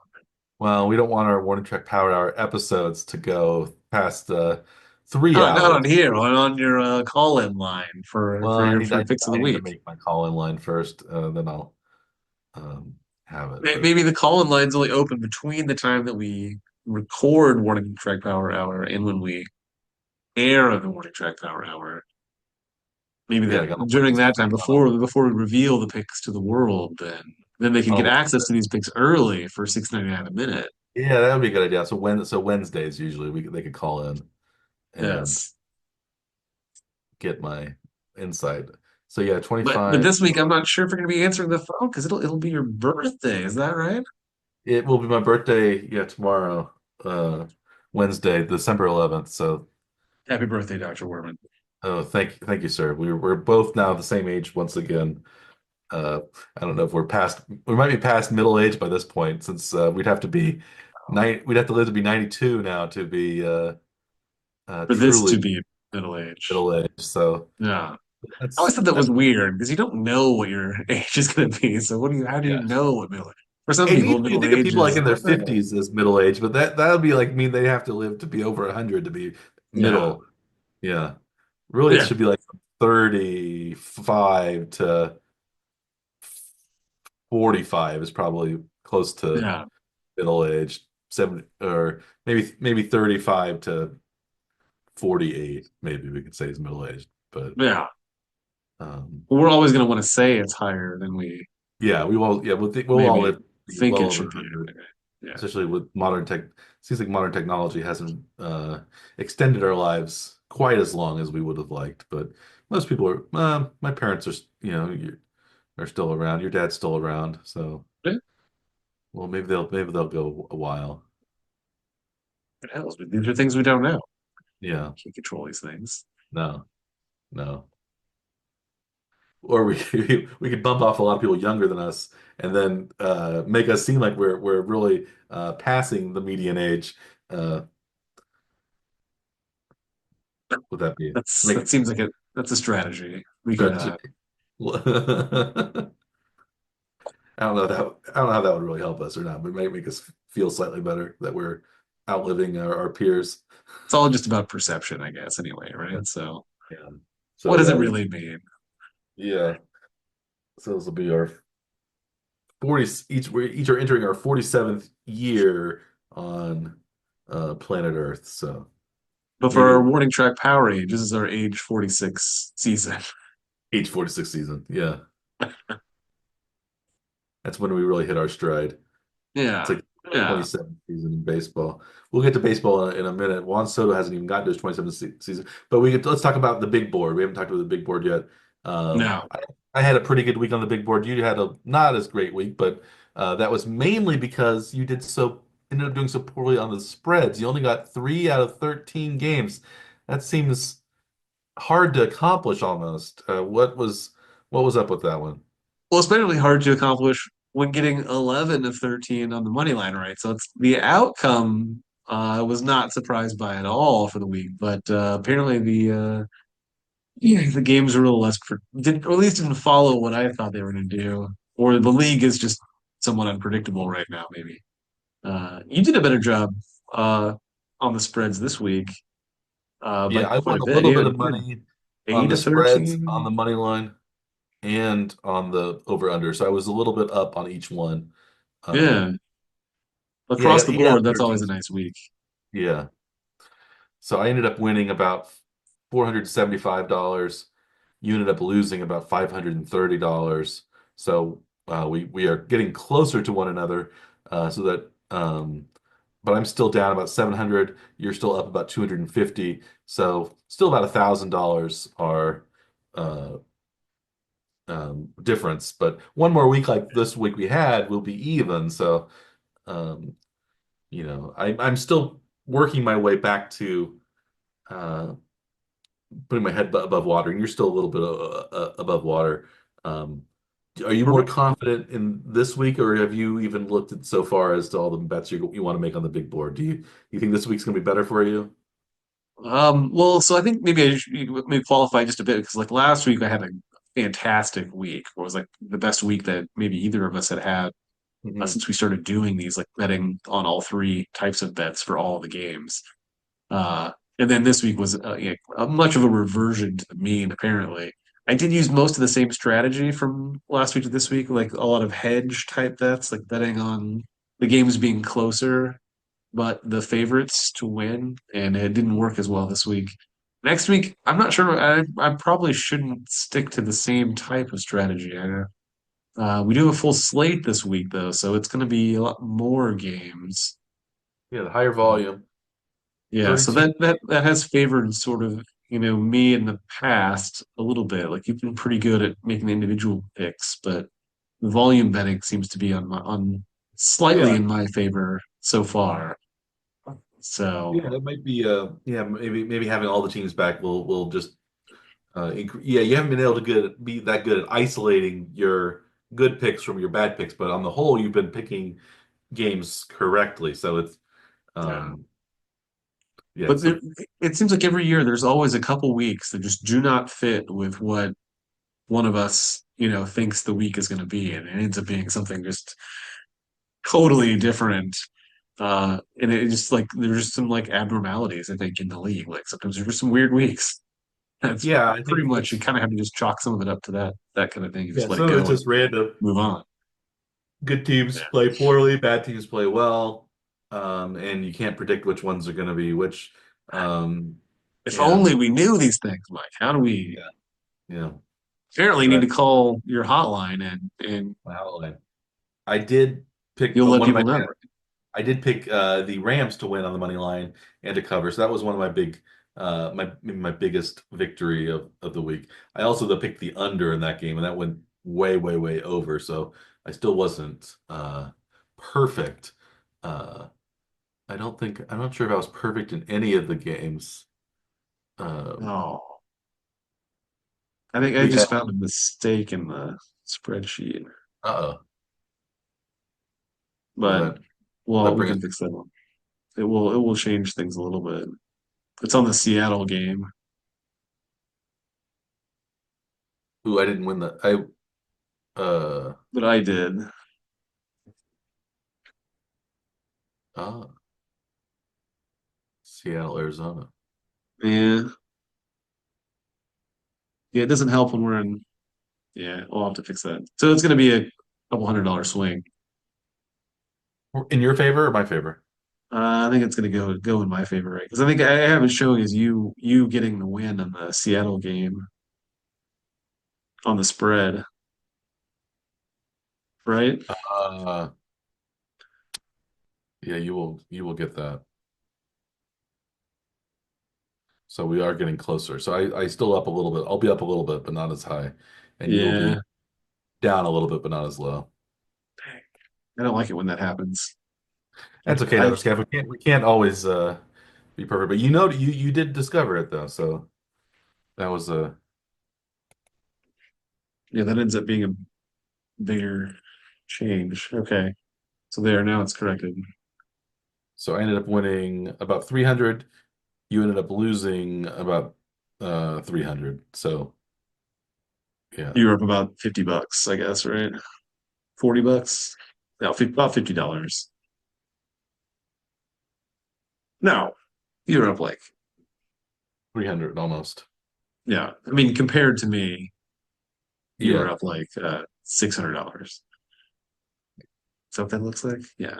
Well, we don't want our Warning Track Power Hour episodes to go past 3 Not hours. on here, on your call-in line Well, for your for picks of I the need to week. make my call-in line first, then I'll have it. But Maybe the call-in line's only open between the time that we record Warning Track Power Hour and when we air the Warning Track Power Hour. Maybe yeah, I that gotta wait during this that time out. before we reveal the picks to the world, then they can get Oh, access to these picks early for 6.99 a minute. yeah, that would be a good idea. So Wednesdays usually they could call in and Yes. get my insight. So yeah, But 25. this week I'm not sure if you're gonna be answering the phone because it'll be your birthday. Is that right? It will be my birthday, yeah, tomorrow, Wednesday, December 11th. So Happy birthday, Dr. Werman. oh, thank you, sir. We're both now the same age once again. I don't know if we might be past middle age by this point, since we'd have to live to be 92 now to be For this to truly be middle age. middle age. So Yeah. I always that's thought that that, was weird because you don't know what your age is gonna be. So how do you yeah. know what middle age? For some And people, even you middle think of age people like is in their 50s as middle age, but that would be like mean they have to live to be over 100 to be yeah. middle. Yeah. Really, it Yeah. should be like 35 to 45 is probably close to Yeah. middle age, 70 or maybe 35 to 48, maybe we could say is middle aged. But Yeah. um, We're always gonna want to say it's higher than we we'll all maybe live think well it over should be. 100, Yeah. especially with modern tech. Seems like modern technology hasn't extended our lives quite as long as we would have liked. But most people are. My parents are, are still around. Your dad's still around, so Yeah. well, maybe they'll go a while. It helps, but these are things we don't know. Yeah, Can't control these things. no, no. Or we we could bump off a lot of people younger than us, and then make us seem like we're really passing the median age. Uh, Would that be That like seems like that's a strategy. We could strategy? I don't know that I don't know how that would really help us or not, but it might make us feel slightly better that we're outliving our peers. it's all just about perception, I guess, anyway, Yeah. right? So Yeah. So what does yeah, it really mean? yeah. So this will be our 40 we each are entering our 47th year on planet Earth. So But for maybe our warning track power age, this is our age 46 season. age 46 season. Yeah. That's when we really hit our stride. It's Yeah. like Yeah. 27th season in baseball. We'll get to baseball in a minute. Juan Soto hasn't even gotten to his 27th season, but let's talk about the big board. We haven't talked about the big board yet. No. I had a pretty good week on the big board. You had a not as great week, but that was mainly because you ended up doing so poorly on the spreads. You only got 3 out of 13 games. That seems hard to accomplish almost. What was up with that one? Well, it's been really hard to accomplish when getting 11 of 13 on the money line, right? So it's the outcome I was not surprised by at all for the week, but apparently the games are a little less did or at least didn't follow what I thought they were going to do, or the league is just somewhat unpredictable right now. Maybe you did a better job uh, on the spreads this week by Yeah, I quite won a a bit. little bit of You had money on 8 the of spreads, on 13. the money line, and on the over under. So I was a little bit up on each one. Um, Yeah, yeah, I across got the 8 out board, of that's always 13. a nice week. Yeah. So I ended up winning about $475. You ended up losing about $530. So we are getting closer to one another. So that but I'm still down about 700. You're still up about 250. So still about $1,000 are uh, difference. But one more week like this week we had will be even. So um, I'm still working my way back to uh, putting my head above water, and you're still a little bit above water. Um, are you For more me, confident in this week, or have you even looked at so far as to all the bets you want to make on the big board? Do you think this week's going to be better for you? well, so I think maybe I should maybe qualify just a bit because like last week I had a fantastic week. It was like the best week that maybe either of us had had Hmm. since we started doing these, like betting on all three types of bets for all the games. Uh, and then this week was much of a reversion to the mean, apparently. I did use most of the same strategy from last week to this week, like a lot of hedge type bets, like betting on the games being closer, but the favorites to win, and it didn't work as well this week. Next week, I'm not sure. I probably shouldn't stick to the same type of strategy. We do have a full slate this week, though, so it's going to be a lot more games. Yeah, the higher volume, Yeah, so 32. that has favored sort of, me in the past a little bit. Like you've been pretty good at making individual picks, but the volume betting seems to be on slightly Yeah, in my favor so far. So yeah, that might be. Yeah, maybe having all the teams back will just. Yeah, you haven't been able to be that good at isolating your good picks from your bad picks, but on the whole, you've been picking games correctly. So it's yeah. um yeah, But so it seems like every year there's always a couple weeks that just do not fit with what one of us, thinks the week is going to be, and it ends up being something just totally different. And it just like there's just some like abnormalities, I think, in the league. Like sometimes there's just some weird weeks. That's yeah, I pretty think much you it's kind of have to just chalk some of it up to that kind of thing. You yeah, just let it some of it's go and just random. move on. Good teams Yeah. play poorly, bad teams play well, and you can't predict which ones are going to be which. Um, If yeah, only we knew these things, Mike. How do we yeah, yeah. apparently need But to call your hotline and wow, I did pick you'll let one of people my know. I did pick the Rams to win on the money line and to cover. So that was one of my maybe my biggest victory of the week. I also picked the under in that game, and that went way over. So I still wasn't perfect. Uh, I'm not sure if I was perfect in any of the games. Um, No. I think I we had just found a mistake in the spreadsheet, uh-oh, but will well, that we bring us? can fix that one. It will change things a little bit. It's on the Seattle game. Ooh, I didn't win the uh but I did. ah Seattle, Arizona. Yeah, yeah. It doesn't help when we're in. Yeah, we'll have to fix that. So it's going to be a couple $100 swing. In your favor or my favor? I think it's going to go in my favor, right? Because I think I have it showing as you getting the win on the Seattle game on the spread, right? Uh yeah, you will get that. So we are getting closer. So I still up a little bit. I'll be up a little bit, but not as high. And you will Yeah, be down a little bit, but not as low. I don't like it when that happens. That's okay I though, Scav. We can't always be perfect. But you know you did discover it though, so that was yeah, that ends up being a bigger change. Okay, so there now it's corrected. so I ended up winning about 300. You ended up losing about 300. So yeah. You were up about $50, I guess, right? $40? No, about $50. No, you were up like 300 almost. yeah. I mean, compared to me, you were Yeah. up like $600. Is that what that looks like? Yeah.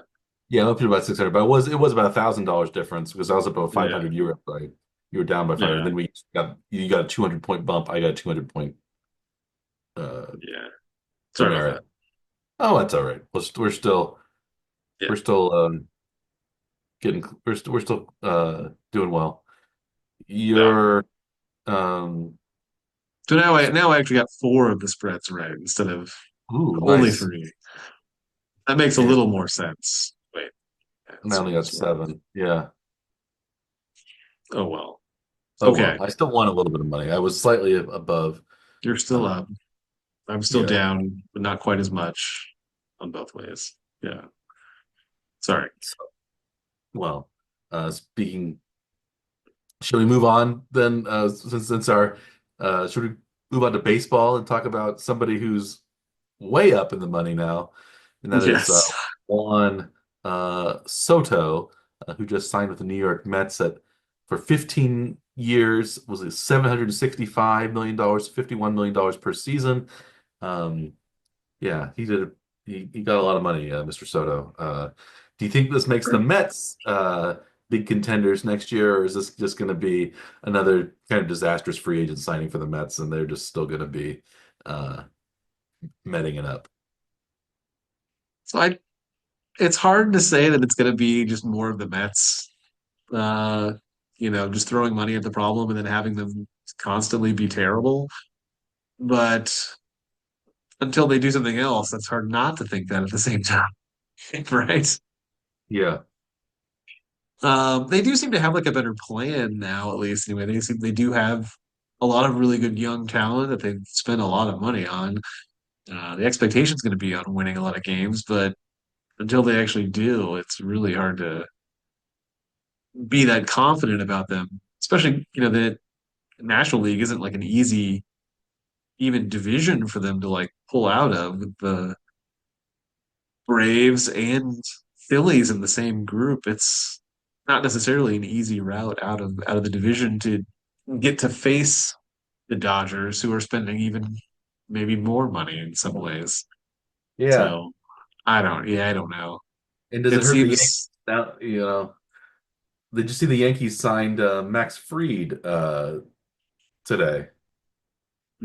Yeah, up to about 600, but it was about $1,000 difference because I was up about Yeah. 500. You were down by 500. Yeah. Then we got you got a 200 point bump. I got a 200 point uh Yeah. Sorry about demerit. that. Oh, that's all right. We're still Yeah. we're still getting we're still doing well. Yeah. You're um So now I actually got four of the spreads right instead of ooh, only nice. three. That makes a And little more sense. Wait, I that's only got 7. Yeah. oh well. Oh well. Okay. I still won a little bit of money. I was slightly above. You're still Uh up. I'm still yeah. down, but not quite as much on both ways. Yeah. Sorry. So, well, speaking should we move on then? Since our should we move on to baseball and talk about somebody who's way up in the money now, and that is Yes. Juan Soto, who just signed with the New York Mets at for 15 years. Was it $765 million, $51 million per season? Um, yeah, he got a lot of money, Mr. Soto. Do you think this makes the Mets big contenders next year, or is this just going to be another kind of disastrous free agent signing for the Mets, and they're just still going to be uh, metting it up? So it's hard to say that it's going to be just more of the Mets, uh, just throwing money at the problem and then having them constantly be terrible. But until they do something else, that's hard not to think that at the same time, right? Yeah, They do seem to have like a better plan now, at least anyway. They do have a lot of really good young talent that they've spent a lot of money on. The expectation is going to be on winning a lot of games, but until they actually do, it's really hard to be that confident about them. Especially, the National League isn't like an easy even division for them to like pull out of with the Braves and Phillies in the same group. It's not necessarily an easy route out of the division to get to face the Dodgers, who are spending even maybe more money in some ways. yeah. So I don't know. And does it It hurt the Yankees seems now? Did you see the Yankees signed Max Fried today?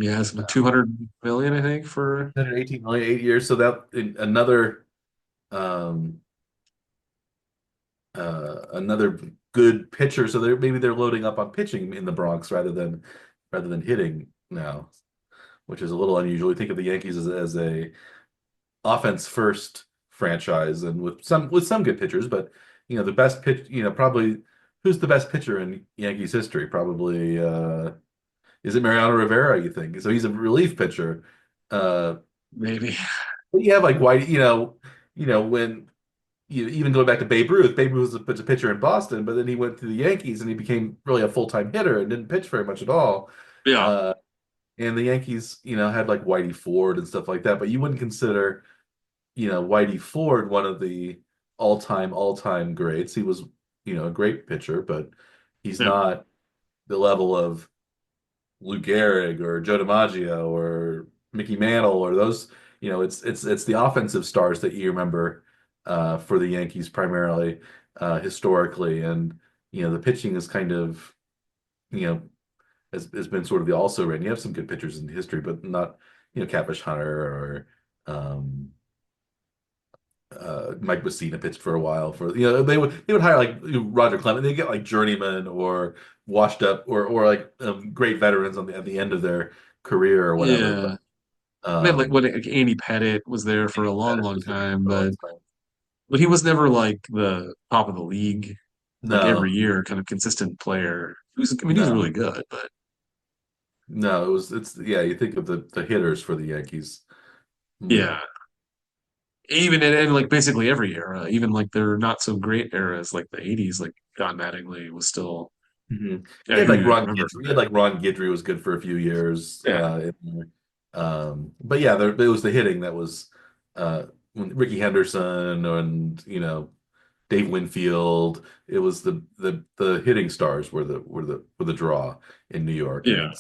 yeah, it's about 200 million, I think, for 118 million, 8 years. So that another um, another good pitcher. So maybe they're loading up on pitching in the Bronx rather than hitting now, which is a little unusual. We think of the Yankees as a offense first franchise, and with some good pitchers, but the best pitch, probably who's the best pitcher in Yankees history? Probably is it Mariano Rivera? You think so? He's a relief pitcher. Uh, maybe. but you have like White, when even going back to Babe Ruth. Babe Ruth was a pitcher in Boston, but then he went to the Yankees and he became really a full-time hitter and didn't pitch very much at all. Yeah. Uh, And the Yankees, had like Whitey Ford and stuff like that, but you wouldn't consider, Whitey Ford one of the all-time greats. He was, a great pitcher, but he's Yeah. not the level of Lou Gehrig or Joe DiMaggio or Mickey Mantle or those, it's the offensive stars that you remember for the Yankees primarily historically, and the pitching is kind of you know has been sort of the also ran. You have some good pitchers in history, but not Catfish Hunter or um, Mike Messina pitched for a while for they would hire like Roger Clemens. They get like journeyman or washed up or like great veterans at the end of their career or whatever. But Yeah. I mean, like um, what like Andy Pettit was there for a long, Pettit long was there time, for a long but time. he was never like the top of the league, like every No, year, kind of consistent player. I mean, he was no, really good, but no. It's yeah. You think of the hitters for the Yankees. Hmm. yeah, even and like basically every era, even like their not so great eras, like the '80s, like Don Mattingly was still, Hmm. yeah, who you remember from You had that? like Ron Guidry was good for a few years. Yeah, In there. But yeah, it was the hitting that was when Ricky Henderson and Dave Winfield. It was the hitting stars were the draw in New York, and yeah,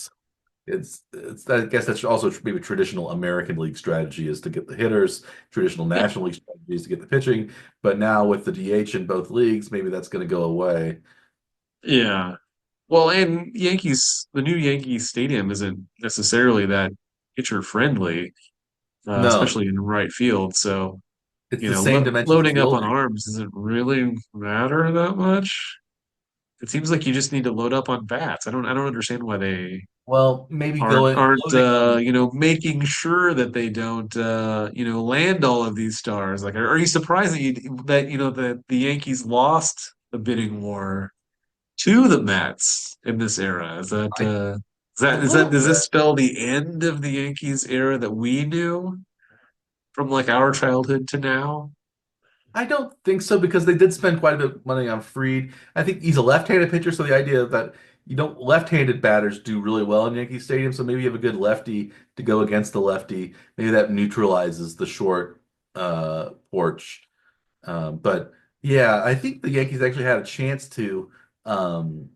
it's I guess that's also maybe traditional American League strategy is to get the hitters, traditional yeah, National League strategy is to get the pitching, but now with the DH in both leagues, maybe that's going to go away. yeah. Well, and the new Yankees Stadium isn't necessarily that pitcher friendly, No, especially in right field. So, it's the same dimensions of loading up on fielding. arms doesn't really matter that much. It seems like you just need to load up on bats. I don't understand why they Well, maybe aren't loading on. making sure that they don't land all of these stars. Like, are you surprised that the Yankees lost the bidding war to the Mets in this era? I a Is that little does this bit. spell the end of the Yankees era that we knew from like our childhood to now? I don't think so because they did spend quite a bit of money on Freed. I think he's a left-handed pitcher, so the idea that left-handed batters do really well in Yankee Stadium, so maybe you have a good lefty to go against the lefty. Maybe that neutralizes the short porch. But yeah, I think the Yankees actually had a chance to um,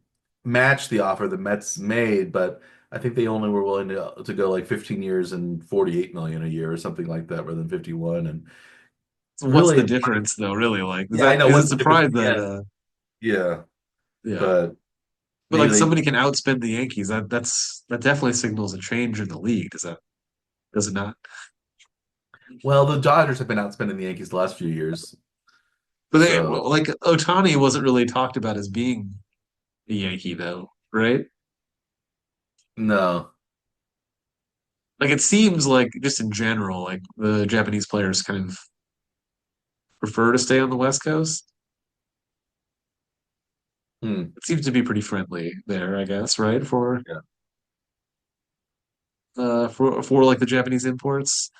match the offer the Mets made, but I think they only were willing to go like 15 years and 48 million a year or something like that rather than 51. And So what's the really, difference though, really? Like, yeah, I know is it what's the difference surprised at the that end. Yeah, yeah. but But maybe like they, somebody can outspend the Yankees. That definitely signals a change in the league. Does it not? well, the Dodgers have been outspending the Yankees the last few years. But So like Otani wasn't really talked about as being a Yankee though, right? no. Like it seems like just in general, like the Japanese players kind of prefer to stay on the West Coast. Hmm. It seems to be pretty friendly there, I guess, right? Yeah. For like the Japanese imports.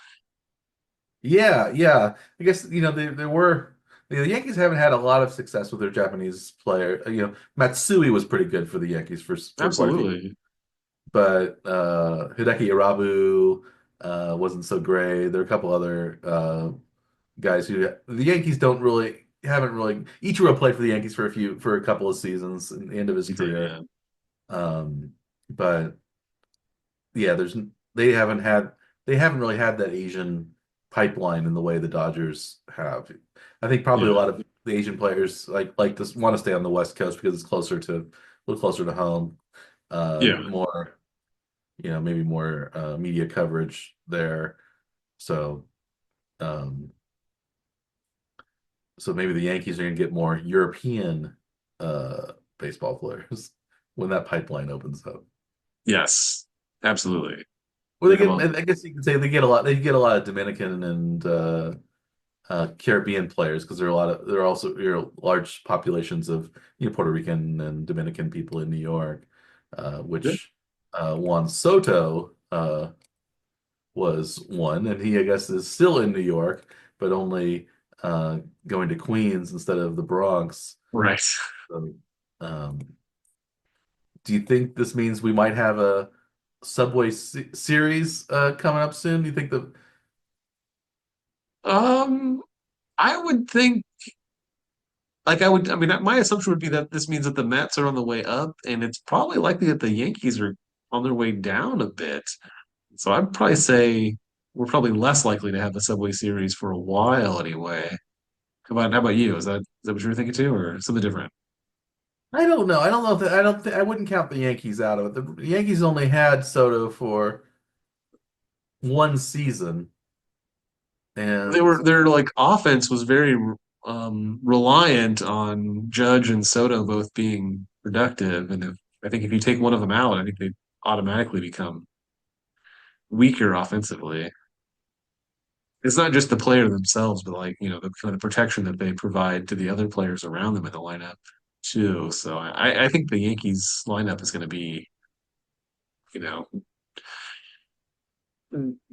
Yeah, yeah. I guess there were the Yankees haven't had a lot of success with their Japanese player. Matsui was pretty good for the Yankees for quite a few years, Absolutely. but Hideki Irabu wasn't so great. There are a couple other guys who the Yankees don't really haven't really. Ichiro played for the Yankees for a couple of seasons in the end of his He did, career. yeah. But yeah, they haven't really had that Asian pipeline in the way the Dodgers have. I think probably a Yeah. lot of the Asian players like to want to stay on the West Coast because it's a little closer to home. Yeah. More, maybe more media coverage there. So, um, so maybe the Yankees are going to get more European baseball players when that pipeline opens up. Yes. Absolutely. Or they Yeah, get, well, I guess you could say they get a lot. They get a lot of Dominican and Caribbean players because there are also large populations of Puerto Rican and Dominican people in New York, yeah. which Juan Soto was one, and he I guess is still in New York, but only uh, going to Queens instead of the Bronx. Right. So, um, do you think this means we might have Subway series coming up soon? Do you think the Um, I would think I mean, my assumption would be that this means that the Mets are on the way up, and it's probably likely that the Yankees are on their way down a bit. So I'd probably say we're probably less likely to have a Subway Series for a while anyway. How about you? Is that what you were thinking too, or something different? I don't know. I don't know if I don't think I wouldn't count the Yankees out of it. The Yankees only had Soto for one season, and Their like offense was very reliant on Judge and Soto both being productive, and I think if you take one of them out, I think they automatically become weaker offensively. It's not just the player themselves, but like, the kind of protection that they provide to the other players around them in the lineup too. So I think the Yankees lineup is going to be, you know,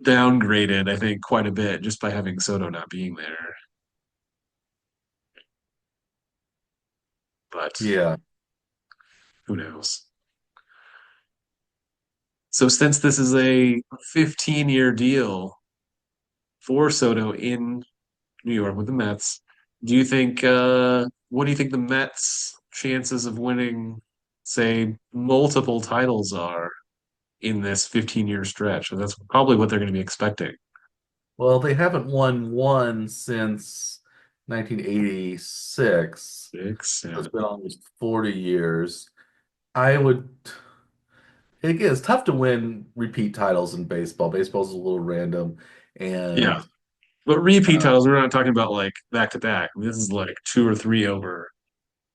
downgraded, I think, quite a bit just by having Soto not being there. But yeah. who knows? So since this is a 15-year deal for Soto in New York with the Mets, what do you think the Mets' chances of winning, say, multiple titles are in this 15-year stretch? So that's probably what they're going to be expecting. Well, they haven't won one since 1986. Six, So yeah. it's been almost 40 years. I would. Again, it's tough to win repeat titles in baseball. Baseball's a little random, Yeah. and But repeat uh, titles, we're not talking about like back to back. This is like two or three over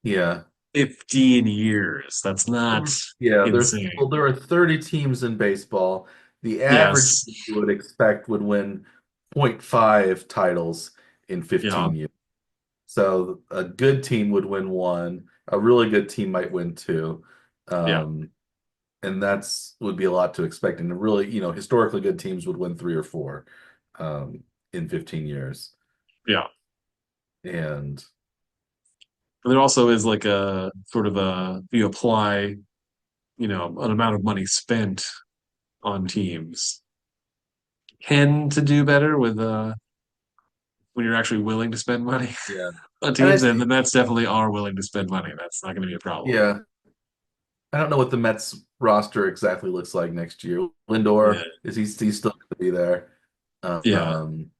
yeah. 15 years. That's not Yeah, insane. there are 30 teams in baseball. The average Yes. team you would expect would win point 0.5 titles in Yeah. 15 years. So a good team would win one. A really good team might win two. Yeah. Um, and that's would be a lot to expect. And really, historically good teams would win three or four in 15 years. Yeah. And And there also is like a sort of you apply, an amount of money spent on teams tend to do better with when you're actually willing to spend money yeah. on And teams, and the Mets definitely are willing to spend money. That's not going to be a problem. yeah, I don't know what the Mets roster exactly looks like next year. Yeah. Lindor, he's still going to be there? Yeah. Um,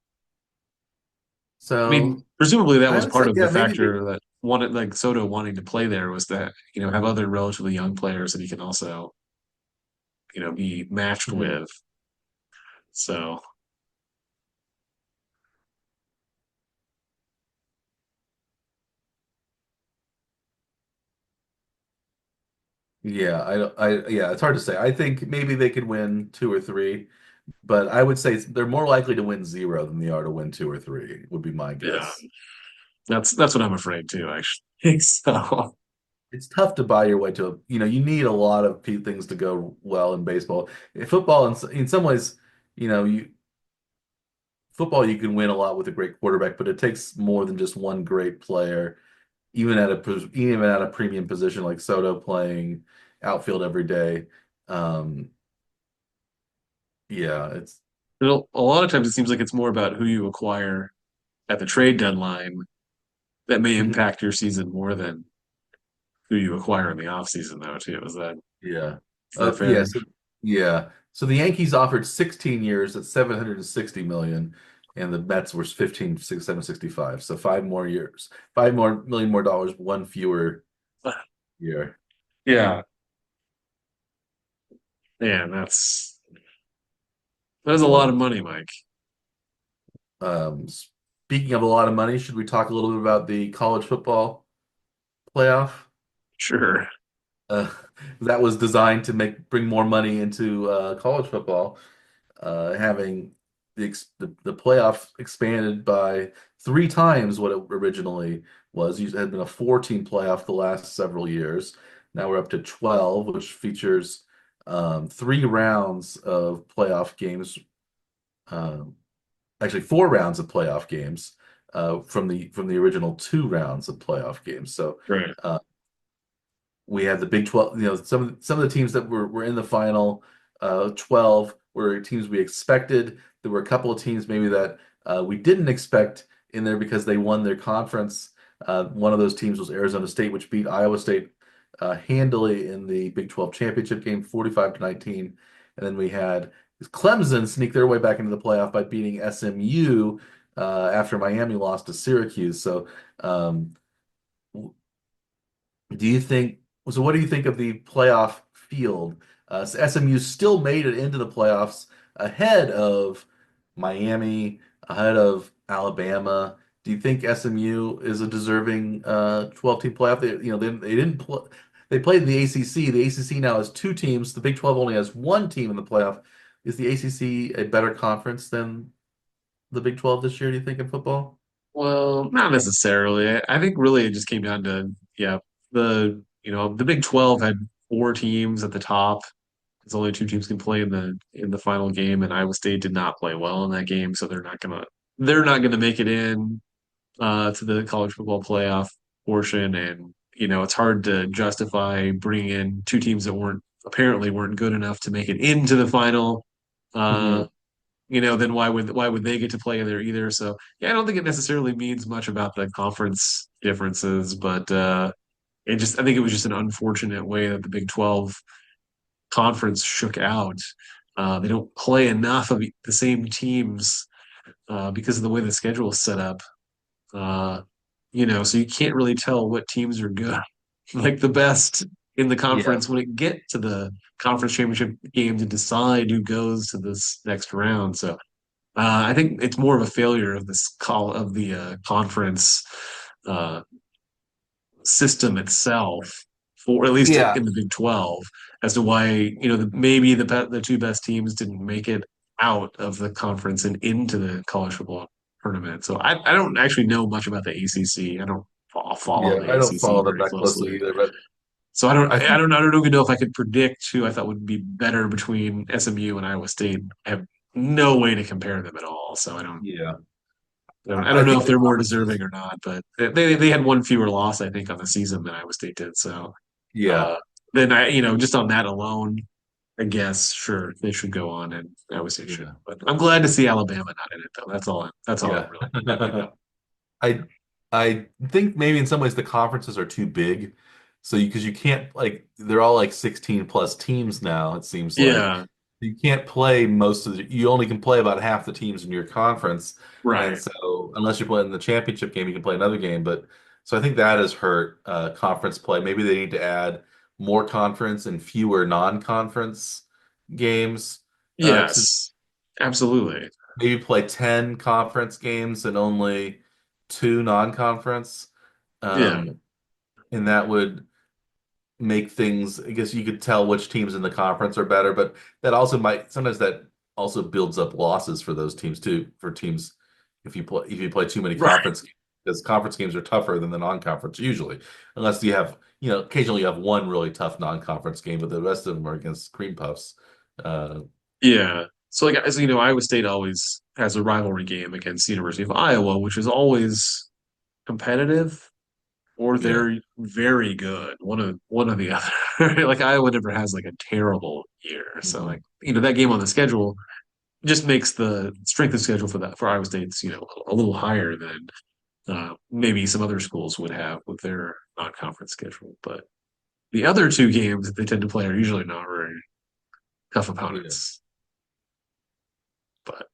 I mean, so presumably that I was would part say, of the yeah, maybe they, factor that wanted like Soto wanting to play there was that, have other relatively young players that he can also, be matched Mhm. with. So, Yeah, yeah, it's hard to say. I think maybe they could win two or three, but I would say they're more likely to win zero than they are to win two or three, would be my yeah, guess. that's what I'm afraid too, actually. So, It's tough to buy your way to you need a lot of things to go well in baseball. In football, in some ways, you know, you football you can win a lot with a great quarterback, but it takes more than just one great player, even at a premium position like Soto playing outfield every day. Um, yeah, it's a lot of times it seems like it's more about who you acquire at the trade deadline that may Mhm. impact your season more than who you acquire in the off season, though, too. Yeah. Is that Yeah, fair? so yeah. So the Yankees offered 16 years at 760 million and the Mets were 15 6 765. So 5 more years. 5 more million more dollars, one fewer year. Yeah. Man, that is a lot So of money, Mike. speaking of a lot of money, should we talk a little bit about the college football playoff? Sure. Uh, that was designed to bring more money into college football. Having the playoff expanded by three times what it originally was. It had been a 14 playoff the last several years. Now we're up to 12, which features three rounds of playoff games. Um, Actually, four rounds of playoff games from the original two rounds of playoff games. So Right. uh, we had the Big 12. Some of the teams that were in the final. 12 were teams we expected. There were a couple of teams maybe that we didn't expect in there because they won their conference. One of those teams was Arizona State, which beat Iowa State handily in the Big 12 championship game, 45 to 19. And then we had Clemson sneak their way back into the playoff by beating SMU after Miami lost to Syracuse. So, um, do you think so? What do you think of the playoff field? SMU still made it into the playoffs ahead of Miami, ahead of Alabama. Do you think SMU is a deserving 12-team playoff? They didn't play. They played in the ACC. The ACC now has two teams. The Big 12 only has one team in the playoff. Is the ACC a better conference than the Big 12 this year, do you think, in football? Well, not necessarily. I think really it just came down to, yeah, the Big 12 had four teams at the top. Because only two teams can play in the final game, and Iowa State did not play well in that game, so they're not gonna make it in to the college football playoff portion. And it's hard to justify bringing in two teams that weren't good enough to make it into the final. Uh, Hmm. then why would they get to play in there either? So yeah, I don't think it necessarily means much about the conference differences, but I think it was just an unfortunate way that the Big 12 conference shook out. They don't play enough of the same teams because of the way the schedule is set up. Uh, so you can't really tell what teams are good. Like the best in the Yeah. conference when it get to the conference championship game to decide who goes to this next round. So I think it's more of a failure of this call of the conference uh, system itself, for at least Yeah. in the Big 12, as to why maybe the two best teams didn't make it out of the conference and into the college football tournament. So I don't actually know much about the ACC. I don't follow Yeah. the I don't ACC follow them very that closely closely. either, but So I don't I I think, don't I don't even know if I could predict who I thought would be better between SMU and Iowa State. I have no way to compare them at all. So I don't yeah, I don't, I I don't know think if the they're more conferences, deserving or not, but they had one fewer loss, I think, on the season than Iowa State did. So yeah, uh, then just on that alone, I guess sure they should go on, and Iowa State should. yeah, But I'm glad to see Alabama not in it, though. That's all I'm yeah. really happy about. I I think maybe in some ways the conferences are too big. So because you can't like they're all like 16 plus teams now, it seems like. Yeah, You can't play you only can play about half the teams in your conference. And right. so unless you're playing the championship game, you can play another game. But so I think that has hurt conference play. Maybe they need to add more conference and fewer non-conference games. To Yes, absolutely. maybe play 10 conference games and only two non-conference. Yeah, Um, and that would make things, I guess you could tell which teams in the conference are better, but that also might sometimes that also builds up losses for those teams too, for teams if you play too many right. conference games, because conference games are tougher than the non-conference usually. Unless you have, occasionally you have one really tough non-conference game, but the rest of them are against cream puffs. Uh, Yeah. So like as Iowa State always has a rivalry game against the University of Iowa, which is always competitive, or yeah. they're very good. One of the other. Like Iowa never has like a terrible year. So Hmm. like that game on the schedule just makes the strength of schedule for Iowa State's a little higher than maybe some other schools would have with their non-conference schedule. But the other two games that they tend to play are usually not very tough Yeah. opponents. But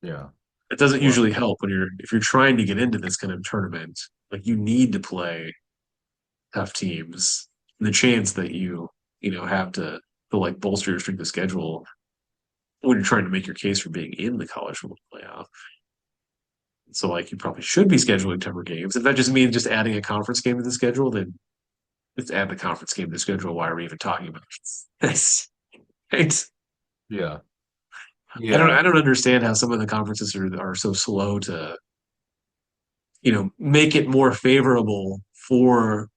Yeah. it doesn't Well, usually help when if you're trying to get into this kind of tournament. Like you need to play tough teams. The chance that you have to like bolster your strength of schedule when you're trying to make your case for being in the college football playoff. So like you probably should be scheduling tougher games. If that just means just adding a conference game to the schedule, then just add the conference game to the schedule. Why are we even talking about this? Right? yeah. I don't Yeah. I don't understand how some of the conferences are so slow to make it more favorable for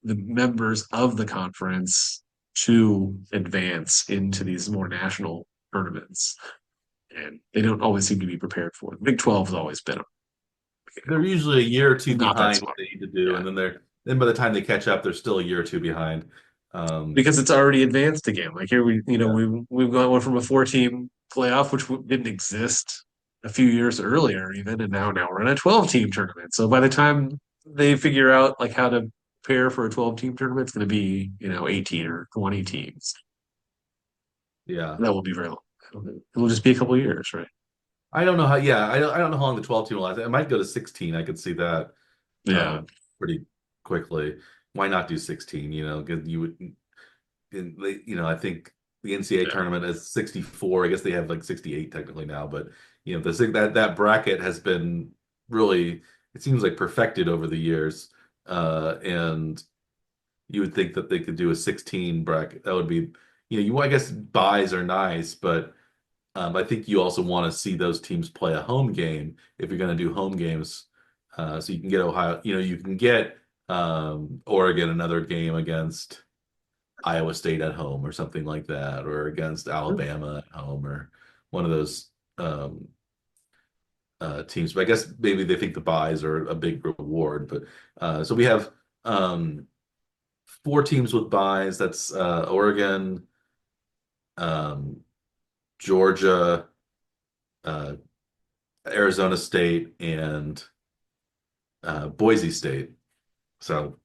the members of the conference to advance into these more national tournaments. And they don't always seem to be prepared for it. Big 12 has always been, They're usually a year or two not that behind what smart. they need to do, Yeah. and then by the time they catch up, they're still a year or two behind. because it's already advanced again. Like here Yeah, we've gone one from a four-team playoff, which didn't exist a few years earlier, even, and now we're in a 12-team tournament. So by the time they figure out like how to prepare for a 12-team tournament, it's going to be 18 or 20 teams. yeah. That will be very long. It'll just be a couple of years, right? I don't know how. Yeah, I don't know how long the 12 team will last. It might go to 16. I could see that Yeah. uh, pretty quickly. Why not do 16? Because I think the NCAA Yeah. tournament is 64. I guess they have like 68 technically now, but that bracket has been really, it seems like perfected over the years. And you would think that they could do a 16 bracket. That would be, I guess buys are nice, but I think you also want to see those teams play a home game if you're going to do home games. So you can get Ohio, you can get Oregon another game against Iowa State at home or something like that, or against Alabama at home, or one of those teams. But I guess maybe they think the buys are a big reward. But so we have four teams with buys. That's Oregon, um, Georgia, uh, Arizona State, and Boise State. So,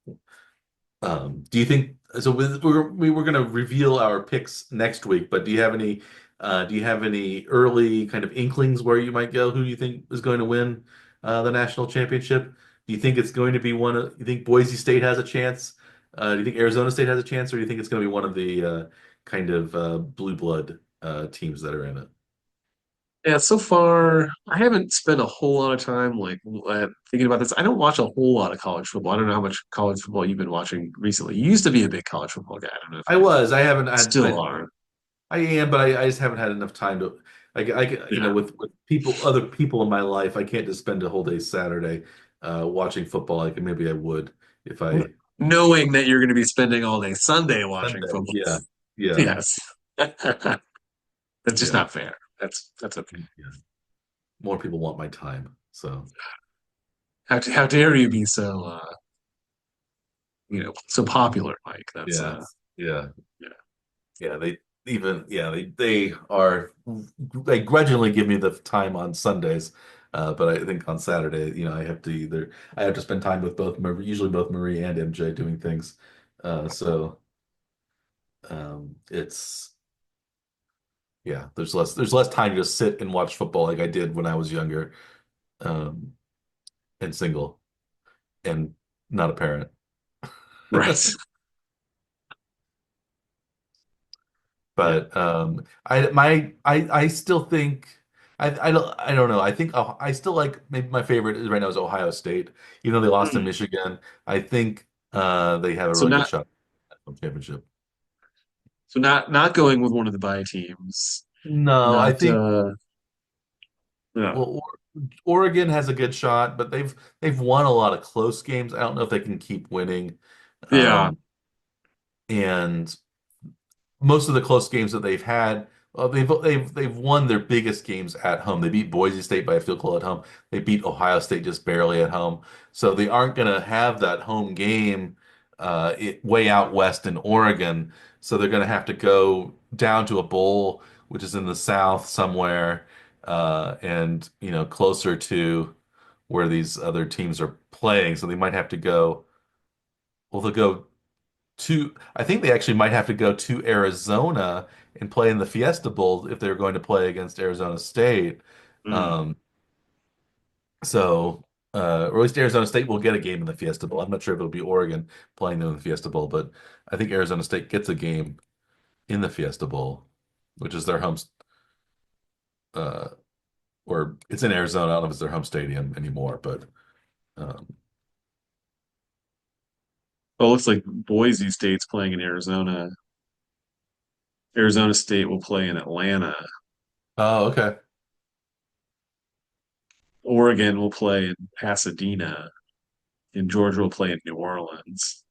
do you think so? We were going to reveal our picks next week, but do you have any early kind of inklings where you might go? Who do you think is going to win the national championship? Do you think it's going to be you think Boise State has a chance? Do you think Arizona State has a chance, or do you think it's going to be one of the kind of blue blood teams that are in it? Yeah, so far I haven't spent a whole lot of time thinking about this. I don't watch a whole lot of college football. I don't know how much college football you've been watching recently. You used to be a big college football guy. I don't know if I you was. I haven't had. still are. I am, but I just haven't had enough time to. Yeah. With other people in my life, I can't just spend a whole day Saturday watching football. Like maybe I would if I Knowing that you're going to be spending all day Sunday watching Sunday. football. Yeah, yeah, Yes. That's just yeah, not fair. That's okay. yeah. More people want my time, so How dare you be so popular, Mike? That's yeah, yeah, yeah. yeah. They are they grudgingly give me the time on Sundays, but I think on Saturday, I have to spend time with usually both Marie and MJ doing things, so. It's yeah, there's less time to just sit and watch football like I did when I was younger, um, and single and not a parent. Right. Yeah. But I still think I don't know. I think I still like maybe my favorite is right now is Ohio State. Even though they lost to Hmm. Michigan, I think they have a So really good not shot at the championship. not going with one of the bye teams. No, I Not think yeah. well, Oregon has a good shot, but they've won a lot of close games. I don't know if they can keep winning. Yeah. Um, and most of the close games that they've had, they've won their biggest games at home. They beat Boise State by a field goal at home. They beat Ohio State just barely at home. So they aren't going to have that home game way out west in Oregon. So they're going to have to go down to a bowl, which is in the South somewhere, and closer to where these other teams are playing. So they might have to go. Well, they'll go I think they actually might have to go to Arizona and play in the Fiesta Bowl if they're going to play against Arizona State. Hmm. Um, or at least Arizona State will get a game in the Fiesta Bowl. I'm not sure if it'll be Oregon playing them in the Fiesta Bowl, but I think Arizona State gets a game in the Fiesta Bowl, which is their uh, or it's in Arizona. I don't know if it's their home stadium anymore, but um, Well, it looks like Boise State's playing in Arizona. Arizona State will play in Atlanta. oh, okay, Oregon will play in Pasadena, and Georgia will play in New Orleans.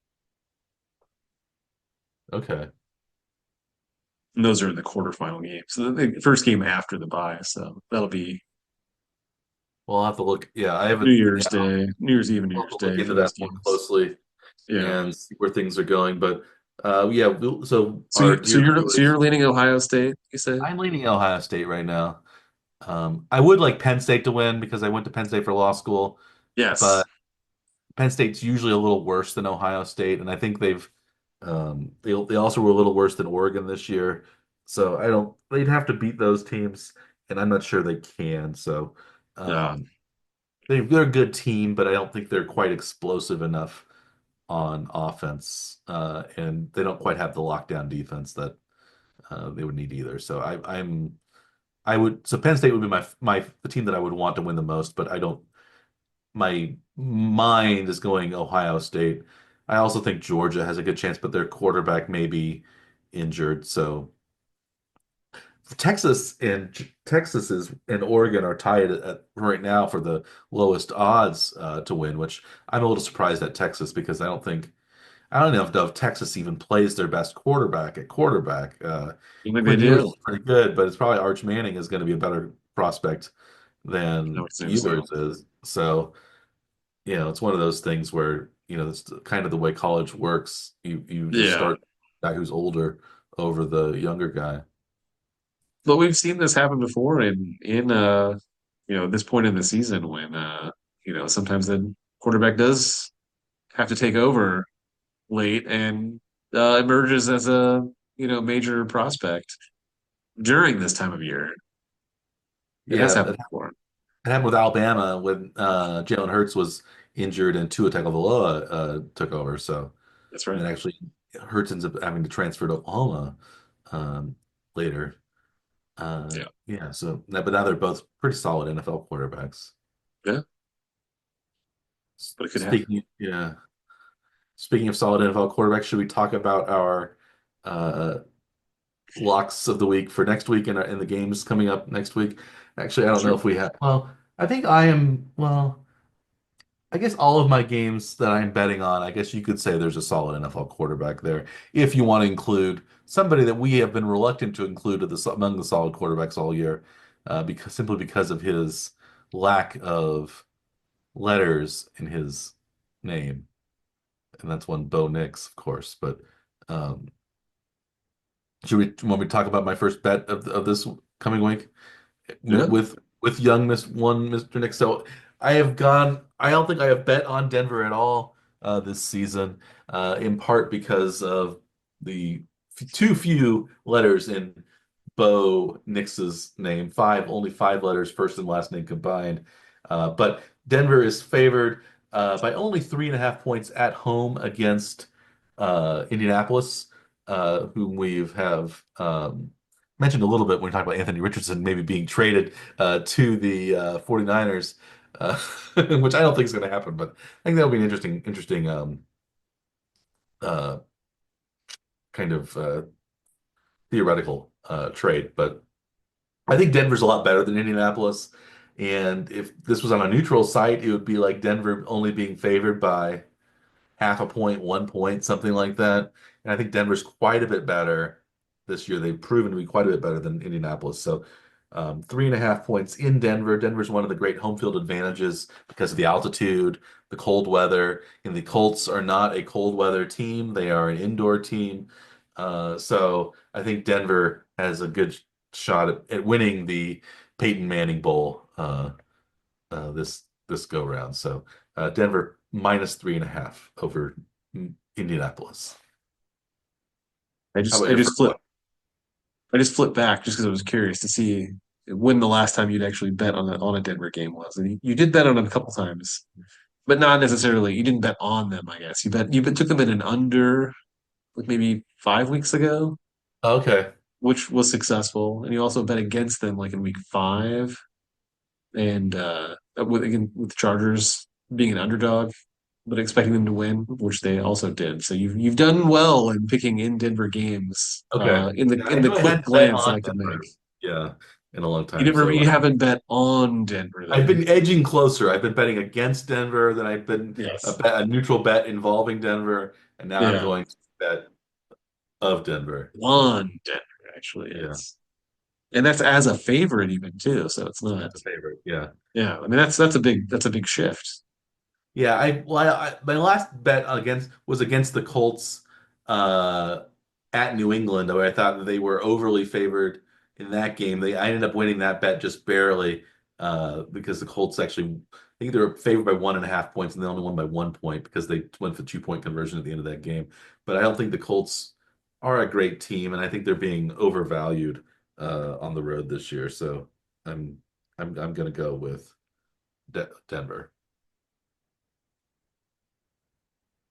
okay. And those are in the quarterfinal games. So the first game after the bye. So that'll be Well, I'll have to look. Yeah, I New haven't. Year's Yeah, Day, New Year's Eve and New I'll Year's have to look Day into for those that more games. closely Yeah. and see where things are going. But Yeah. So our So dear you're viewers, leaning Ohio State, you say? I'm leaning Ohio State right now. I would like Penn State to win because I went to Penn State for law school, Yes. but Penn State's usually a little worse than Ohio State, and I think they also were a little worse than Oregon this year. So I don't they'd have to beat those teams, and I'm not sure they can. So Yeah. um, they're a good team, but I don't think they're quite explosive enough on offense, and they don't quite have the lockdown defense that they would need either. So I would so Penn State would be my the team that I would want to win the most, but I don't. My mind is going Ohio State. I also think Georgia has a good chance, but their quarterback may be injured. So Texas and Oregon are tied right now for the lowest odds to win, which I'm a little surprised at Texas because I don't know if Texas even plays their best quarterback at quarterback. I think they Quinn Ewers do. is pretty good, but it's probably Arch Manning is going to be a better prospect I than would say so. Ewers is. So it's one of those things where, it's kind of the way college works. You just Yeah. start the guy who's older over the younger guy. But we've seen this happen before this point in the season when sometimes the quarterback does have to take over late and emerges as a major prospect during this time of year. It has Yeah, happened before. it happened with Alabama when Jalen Hurts was injured and Tua Tagovailoa took over. So, That's and right. then actually Hurts ends up having to transfer to Oklahoma um, later. Yeah. Yeah, but now they're both pretty solid NFL quarterbacks. Yeah. But it could happen. Speaking of solid NFL quarterbacks, should we talk about our uh, locks of the week for next week and the games coming up next week? Actually, I don't know Sure. if we have. Well, I think I am. Well, I guess all of my games that I'm betting on, I guess you could say there's a solid NFL quarterback there. If you want to include somebody that we have been reluctant to include among the solid quarterbacks all year, because of his lack of letters in his name, and that's one Bo Nix, of course. But um, want me to talk about my first bet of this coming week Yeah. with young Mr. Nick? So I don't think I have bet on Denver at all this season, in part because of the too few letters in Bo Nix's name. Only five letters, first and last name combined. But Denver is favored by only 3.5 points at home against Indianapolis, whom we have mentioned a little bit when we talked about Anthony Richardson maybe being traded to the 49ers, uh, which I don't think is going to happen, but I think that would be an interesting uh, kind of theoretical trade. But I think Denver's a lot better than Indianapolis. And if this was on a neutral site, it would be like Denver only being favored by half a point, 1 point, something like that. And I think Denver's quite a bit better this year. They've proven to be quite a bit better than Indianapolis. So 3.5 points in Denver. Denver's one of the great home field advantages because of the altitude, the cold weather. And the Colts are not a cold weather team. They are an indoor team. So I think Denver has a good shot at winning the Peyton Manning Bowl this go round. So Denver -3.5 over Indianapolis. I How just about I your just first one? flipped I just flipped back just because I was curious to see when the last time you'd actually bet on a Denver game was. And you did bet on it a couple times, but not necessarily. You didn't bet on them, I guess. Took them in an under like maybe 5 weeks ago, Okay. which was successful. And you also bet against them like in week five, and with the Chargers being an underdog, but expecting them to win, which they also did. So you've done well in picking in Denver games. Okay. In the Yeah, I in the knew I quick hadn't bet glance that on I could make. Denver. Yeah, in a long time. So You haven't bet on Denver I've then. been edging closer. I've been betting against Denver, then I've been Yes. a neutral bet involving Denver, and now I'm Yeah. going to bet of Denver. On Denver, actually. Yeah, And that's as a favorite even too. So it's not. that's a favorite. Yeah. Yeah. I mean that's a big shift. Yeah, my last bet against was against the Colts. uh, at New England, where I thought that they were overly favored in that game. I ended up winning that bet just barely because the Colts actually, I think they were favored by 1.5 points, and they only won by 1 point because they went for 2 point conversion at the end of that game. But I don't think the Colts are a great team, and I think they're being overvalued on the road this year. So I'm I'm going to go with Denver.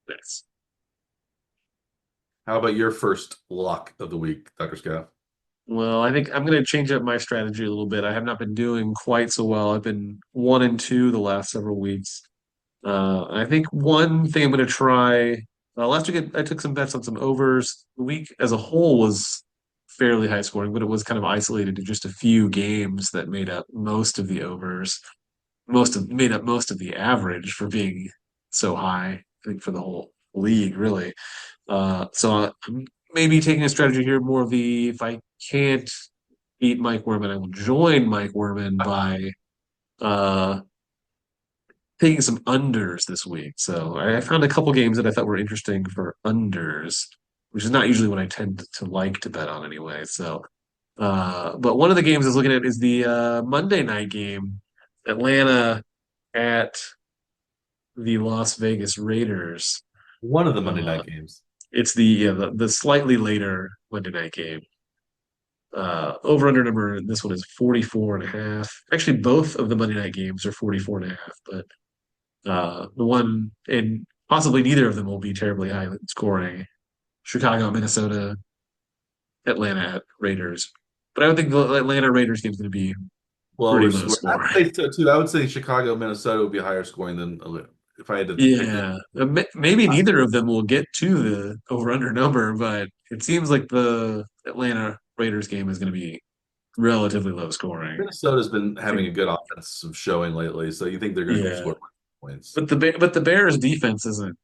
Yes. How about your first lock of the week, Dr. Scott? Well, I think I'm going to change up my strategy a little bit. I have not been doing quite so well. I've been 1-2 the last several weeks. I think one thing I'm going to try. Last week I took some bets on some overs. The week as a whole was fairly high scoring, but it was kind of isolated to just a few games that made up most of the overs, made up most of the average for being so high. I think for the whole league, really. I'm maybe taking a strategy here more of the if I can't beat Mike Werman, I will join Mike Werman by uh taking some unders this week. So I found a couple games that I thought were interesting for unders, which is not usually what I tend to like to bet on anyway. But one of the games I was looking at is the Monday night game, Atlanta at the Las Vegas Raiders. One of the Monday Uh, night games. it's the slightly later Monday night game. Over under number, this one is 44 and a half. Actually, both of the Monday night games are 44 and a half, but the one, and possibly neither of them will be terribly high scoring. Chicago, Minnesota, Atlanta Raiders. But I would think the Atlanta Raiders game is going to be Well, pretty low I would scoring. say so too. I would say Chicago, Minnesota would be higher scoring than if I had to pick one. Yeah, maybe neither of them will get to the over-under number, but it seems like the Atlanta Raiders game is going to be relatively low scoring. Minnesota's been I think, having a good offensive showing lately, so you think they're going to yeah, score points? but the Bears defense isn't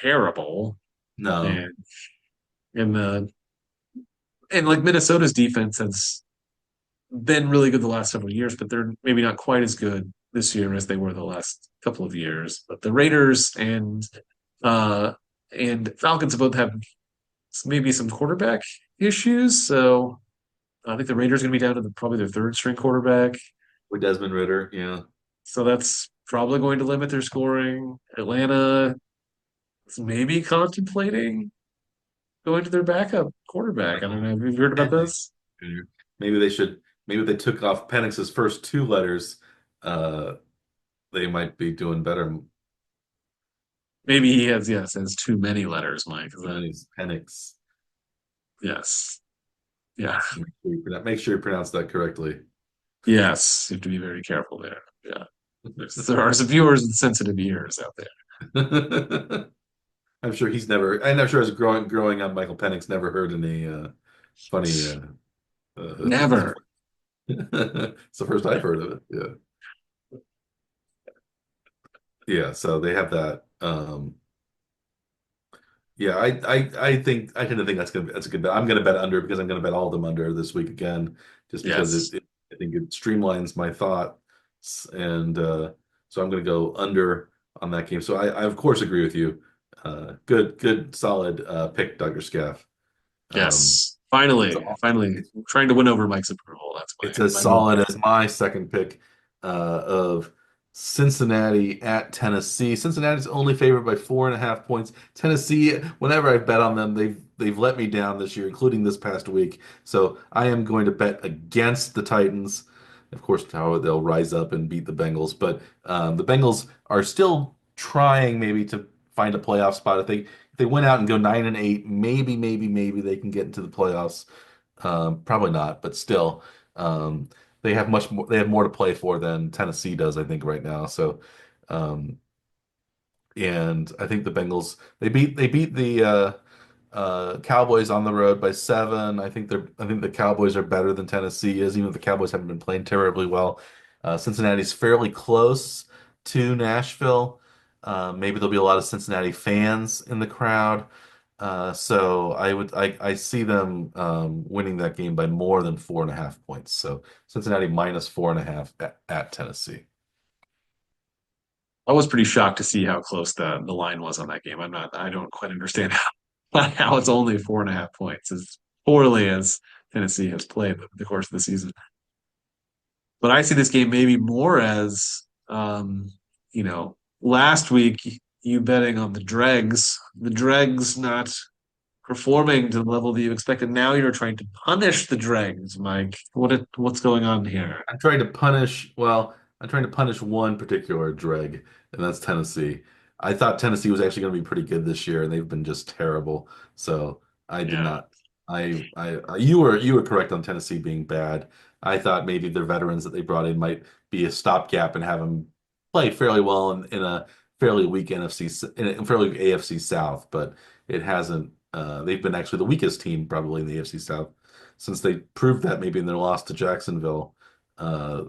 terrible, No, and and the and like Minnesota's defense has been really good the last several years, but they're maybe not quite as good this year as they were the last couple of years. But the Raiders uh and Falcons both have maybe some quarterback issues. So I think the Raiders are going to be down to probably their third string quarterback. with Desmond Ritter, yeah. So that's probably going to limit their scoring. Atlanta is maybe contemplating going to their backup quarterback. I don't know. Have you heard about Pending. this? Maybe they should. Maybe if they took off Penix's first two letters, uh, they might be doing better. Maybe he has too many letters, Mike. Is that He's Penix. yes. Yeah. Make sure you pronounce that correctly. Yes. You have to be very careful there. Yeah. There are some viewers with sensitive ears out there. I'm sure he's never. I'm not sure as growing up, Michael Penix never heard any funny. Never. It's the first I've heard of it. Yeah, yeah. So they have that. Yeah, I think I tend to think that's a good bet. I'm gonna bet under because I'm gonna bet all of them under this week again, just because Yes. I think it streamlines my thoughts, and so I'm gonna go under on that game. So I of course agree with you. Good solid pick, Dr. Scaff. Um, Yes. it's Finally it's trying to win over Mike's approval. That's it's as my goal solid here. as my second pick of Cincinnati at Tennessee. Cincinnati's only favored by 4.5 points. Tennessee, whenever I bet on them, they've let me down this year, including this past week. So I am going to bet against the Titans. Of course, how they'll rise up and beat the Bengals, but the Bengals are still trying maybe to find a playoff spot. If they went out and go 9-8, maybe they can get into the playoffs. Probably not, but still. Um, they have much more. They have more to play for than Tennessee does, I think, right now. So, um, and I think the Bengals they beat the Cowboys on the road by 7. I think the Cowboys are better than Tennessee is, even if the Cowboys haven't been playing terribly well. Cincinnati's fairly close to Nashville. Maybe there'll be a lot of Cincinnati fans in the crowd. So I see them winning that game by more than 4.5 points. So Cincinnati minus 4.5 at Tennessee. I was pretty shocked to see how close the line was on that game. I don't quite understand how. Now it's only 4.5 points, as poorly as Tennessee has played over the course of the season. But I see this game maybe more as, last week you betting on the dregs not performing to the level that you expected. Now you're trying to punish the dregs, Mike. What's going on here? I'm trying to punish, well, I'm trying to punish one particular dreg, and that's Tennessee. I thought Tennessee was actually going to be pretty good this year, and they've been just terrible. So I did Yeah. not. You were correct on Tennessee being bad. I thought maybe their veterans that they brought in might be a stopgap and have them play fairly well in a fairly weak in a fairly weak AFC South, but it hasn't. They've been actually the weakest team probably in the AFC South since they proved that maybe in their loss to Jacksonville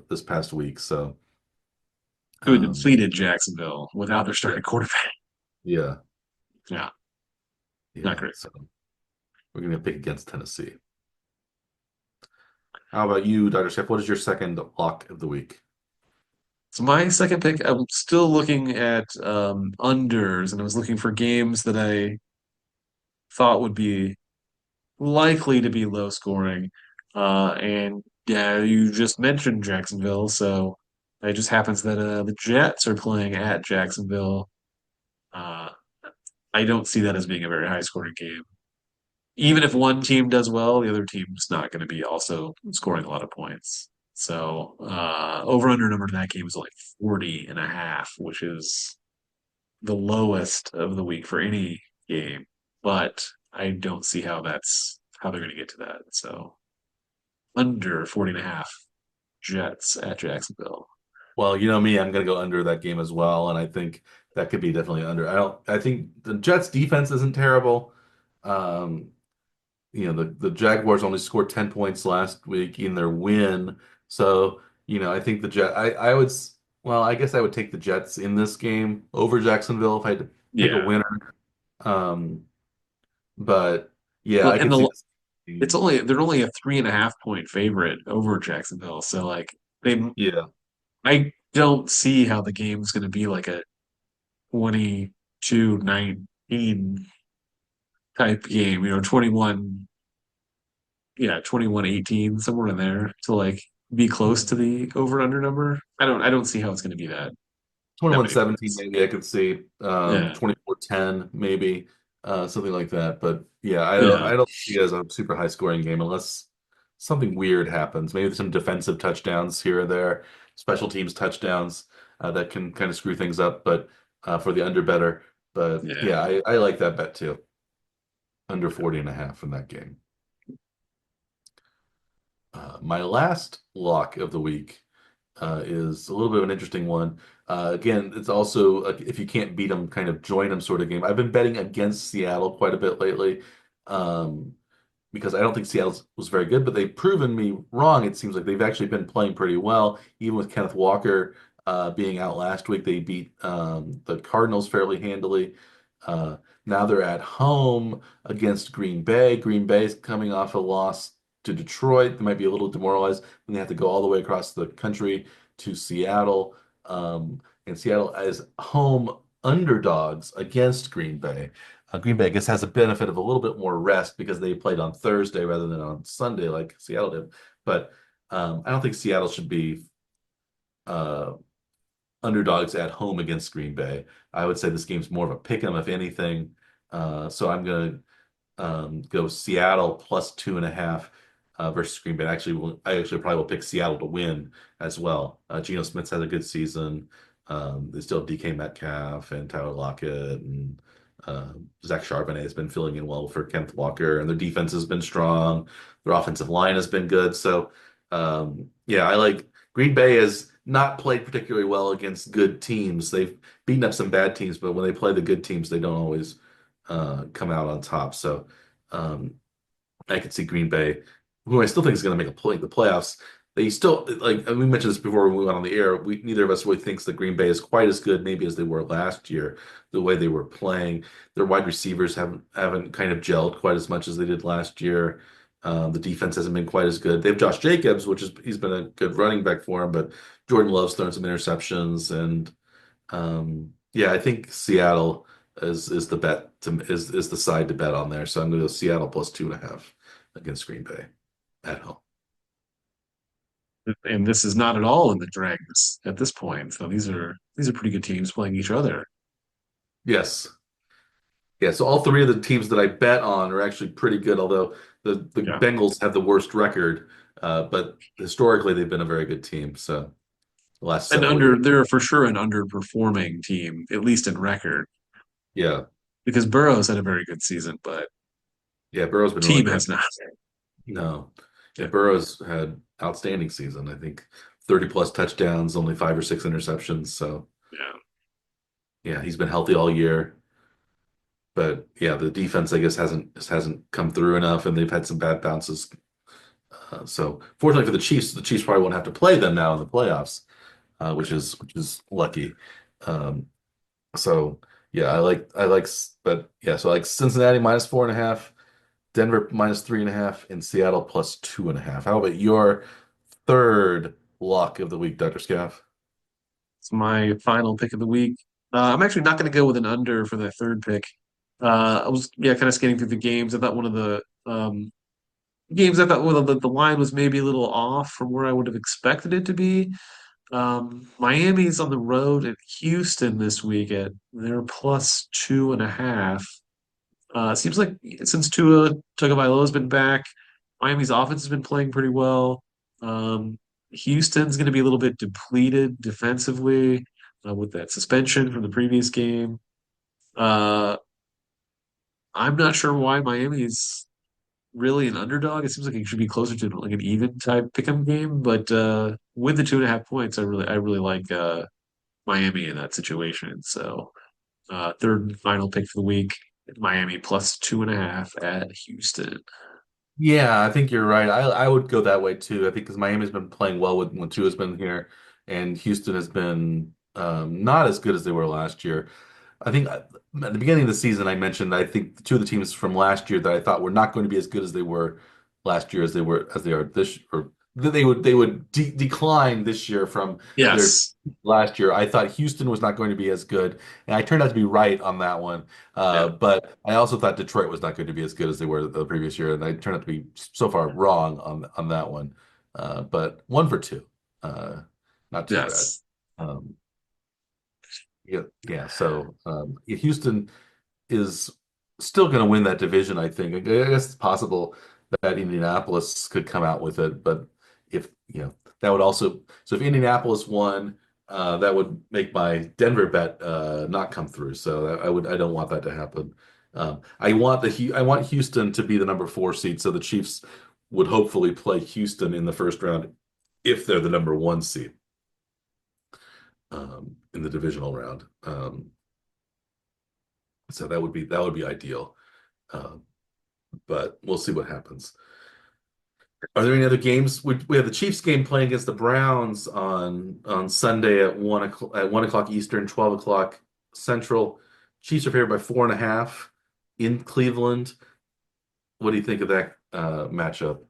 this past week. So Who um, defeated Jacksonville without their yeah, starting quarterback. yeah, Yeah, not yeah. great. So we're gonna pick against Tennessee. How about you, Dr. Chef? What is your second lock of the week? So my second pick, I'm still looking at unders, and I was looking for games that I thought would be likely to be low scoring. And yeah, you just mentioned Jacksonville, so it just happens that the Jets are playing at Jacksonville. Uh, I don't see that as being a very high scoring game. Even if one team does well, the other team's not going to be also scoring a lot of points. So over under number in that game is like 40.5, which is the lowest of the week for any game. But I don't see how they're going to get to that. So under 40.5 Jets at Jacksonville. Well, you know me, I'm gonna go under that game as well, and I think that could be definitely under. I think the Jets defense isn't terrible. Um, the Jaguars only scored 10 points last week in their win. So, I think the Jet I would well, I guess I would take the Jets in this game over Jacksonville if I had to pick a Yeah. winner. Um, but yeah, Well, I and could see this being, they're only a 3.5 point favorite over Jacksonville. So like they yeah. I don't see how the game's going to be like a 22-19 type game, 21, yeah, 21-18, somewhere in there to like be close to the over under number. I don't see how it's going to be that many 21-17 points. maybe I could see. Yeah. 24-10 maybe. Something like that. But yeah, Yeah. I don't see it as a super high scoring game unless something weird happens. Maybe some defensive touchdowns here or there, special teams touchdowns that can kind of screw things up, but for the under better. But Yeah. yeah, I like that bet too. Under 40.5 in that game. My last lock of the week is a little bit of an interesting one. Again, it's also if you can't beat them, kind of join them sort of game. I've been betting against Seattle quite a bit lately um, because I don't think Seattle was very good, but they've proven me wrong. It seems like they've actually been playing pretty well, even with Kenneth Walker being out last week. They beat the Cardinals fairly handily. Uh, Now they're at home against Green Bay. Green Bay is coming off a loss to Detroit. They might be a little demoralized when they have to go all the way across the country to Seattle. And Seattle as home underdogs against Green Bay. Green Bay, I guess, has a benefit of a little bit more rest because they played on Thursday rather than on Sunday like Seattle did. But I don't think Seattle should be uh, underdogs at home against Green Bay. I would say this game's more of a pick 'em if anything. So I'm going to go Seattle plus 2.5 versus Green Bay. I actually probably will pick Seattle to win as well. Geno Smith's had a good season. They still have DK Metcalf and Tyler Lockett and Zach Charbonnet has been filling in well for Kenneth Walker, and their defense has been strong. Their offensive line has been good. So, yeah, I like Green Bay has not played particularly well against good teams. They've beaten up some bad teams, but when they play the good teams, they don't always come out on top. So, um, I could see Green Bay, who I still think is going to make the playoffs. They still like and we mentioned this before when we went on the air. We neither of us really thinks that Green Bay is quite as good maybe as they were last year. The way they were playing, their wide receivers haven't kind of gelled quite as much as they did last year. The defense hasn't been quite as good. They have Josh Jacobs, he's been a good running back for him, but Jordan Love's thrown some interceptions, and yeah, I think Seattle is the bet to is the side to bet on there. So I'm going to go Seattle plus 2.5 against Green Bay at home. And this is not at all in the dregs at this point. So these are pretty good teams playing each other. Yes. Yeah, so all three of the teams that I bet on are actually pretty good, although the Yeah. Bengals have the worst record, but historically they've been a very good team. So the last And several years, they're for sure an underperforming team, at least in record, yeah, because Burrow's had a very good season, but yeah, Burrow's been really team good. has not. No, yeah, Yeah. Burrow's had outstanding season. I think 30 plus touchdowns, only 5 or 6 interceptions. So Yeah. yeah, he's been healthy all year. But yeah, the defense I guess hasn't come through enough, and they've had some bad bounces. So fortunately for the Chiefs probably won't have to play them now in the playoffs, which is lucky. Um, so yeah, but yeah, so I like Cincinnati minus 4.5, Denver minus 3.5, and Seattle plus 2.5. How about your third lock of the week, Dr. Scaff? It's my final pick of the week. I'm actually not going to go with an under for the third pick. I was yeah kind of skating through the games. I thought one of the games I thought well, the line was maybe a little off from where I would have expected it to be. Miami's on the road at Houston this week at they're plus 2.5. It seems like since Tua Tagovailoa's been back, Miami's offense has been playing pretty well. Um, Houston's going to be a little bit depleted defensively with that suspension from the previous game. Uh, I'm not sure why Miami is really an underdog. It seems like it should be closer to like an even type pick'em game, but with the 2.5 points, I really like Miami in that situation. So third and final pick for the week, Miami plus 2.5 at Houston. Yeah, I think you're right. I would go that way too. I think because Miami's been playing well with when Tua's been here, and Houston has been not as good as they were last year. I think at the beginning of the season, I mentioned I think two of the teams from last year that I thought were not going to be as good as they were last year as they are this or that they would decline this year from their Yes. last year. I thought Houston was not going to be as good, and I turned out to be right on that one. Yeah. But I also thought Detroit was not going to be as good as they were the previous year, and I turned out to be so far wrong on that one. But one for two, uh, not too bad. Yes. Um, yeah, yeah. So yeah, Houston is still going to win that division, I think. I guess it's possible that Indianapolis could come out with it, but if that would also so if Indianapolis won, that would make my Denver bet not come through. So I don't want that to happen. I want Houston to be the number 4 seed, so the Chiefs would hopefully play Houston in the first round if they're the number 1 seed in the divisional round. So that would be ideal. Um, but we'll see what happens. Are there any other games? We have the Chiefs game playing against the Browns on Sunday at 1 o'clock Eastern, 12 o'clock Central. Chiefs are favored by 4.5 in Cleveland. What do you think of that matchup?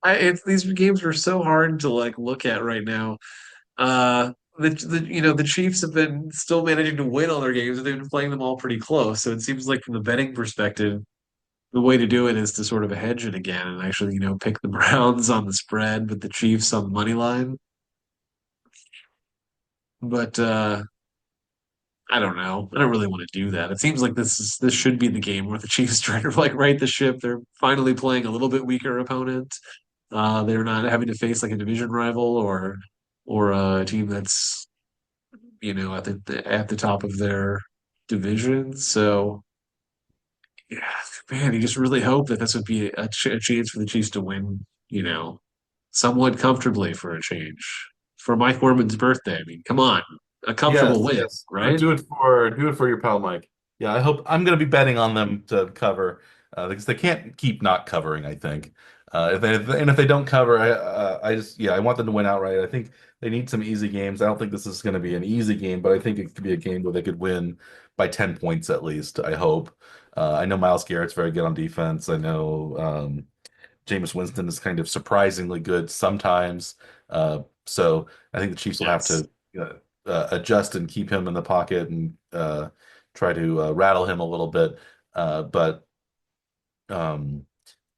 It's these games are so hard to like look at right now. The Chiefs have been still managing to win all their games, and they've been playing them all pretty close. So it seems like from the betting perspective, the way to do it is to sort of hedge it again and actually, pick the Browns on the spread, but the Chiefs on the money line. But I don't know. I don't really want to do that. It seems like this should be the game where the Chiefs try to like right the ship. They're finally playing a little bit weaker opponent. They're not having to face like a division rival or a team that's at the top of their division. So yeah, man, you just really hope that this would be a chance for the Chiefs to win. Somewhat comfortably for a change. For Mike Orman's birthday. I mean, come on, a comfortable Yes, win, yes. right? Do it for your pal Mike. Yeah, I hope I'm going to be betting on them to cover because they can't keep not covering. I think if they don't cover, I just I want them to win outright. I think they need some easy games. I don't think this is going to be an easy game, but I think it could be a game where they could win by 10 points at least. I hope. I know Myles Garrett's very good on defense. I know Jameis Winston is kind of surprisingly good sometimes. So I think the Chiefs will have Yes. to. adjust and keep him in the pocket and try to rattle him a little bit. But um,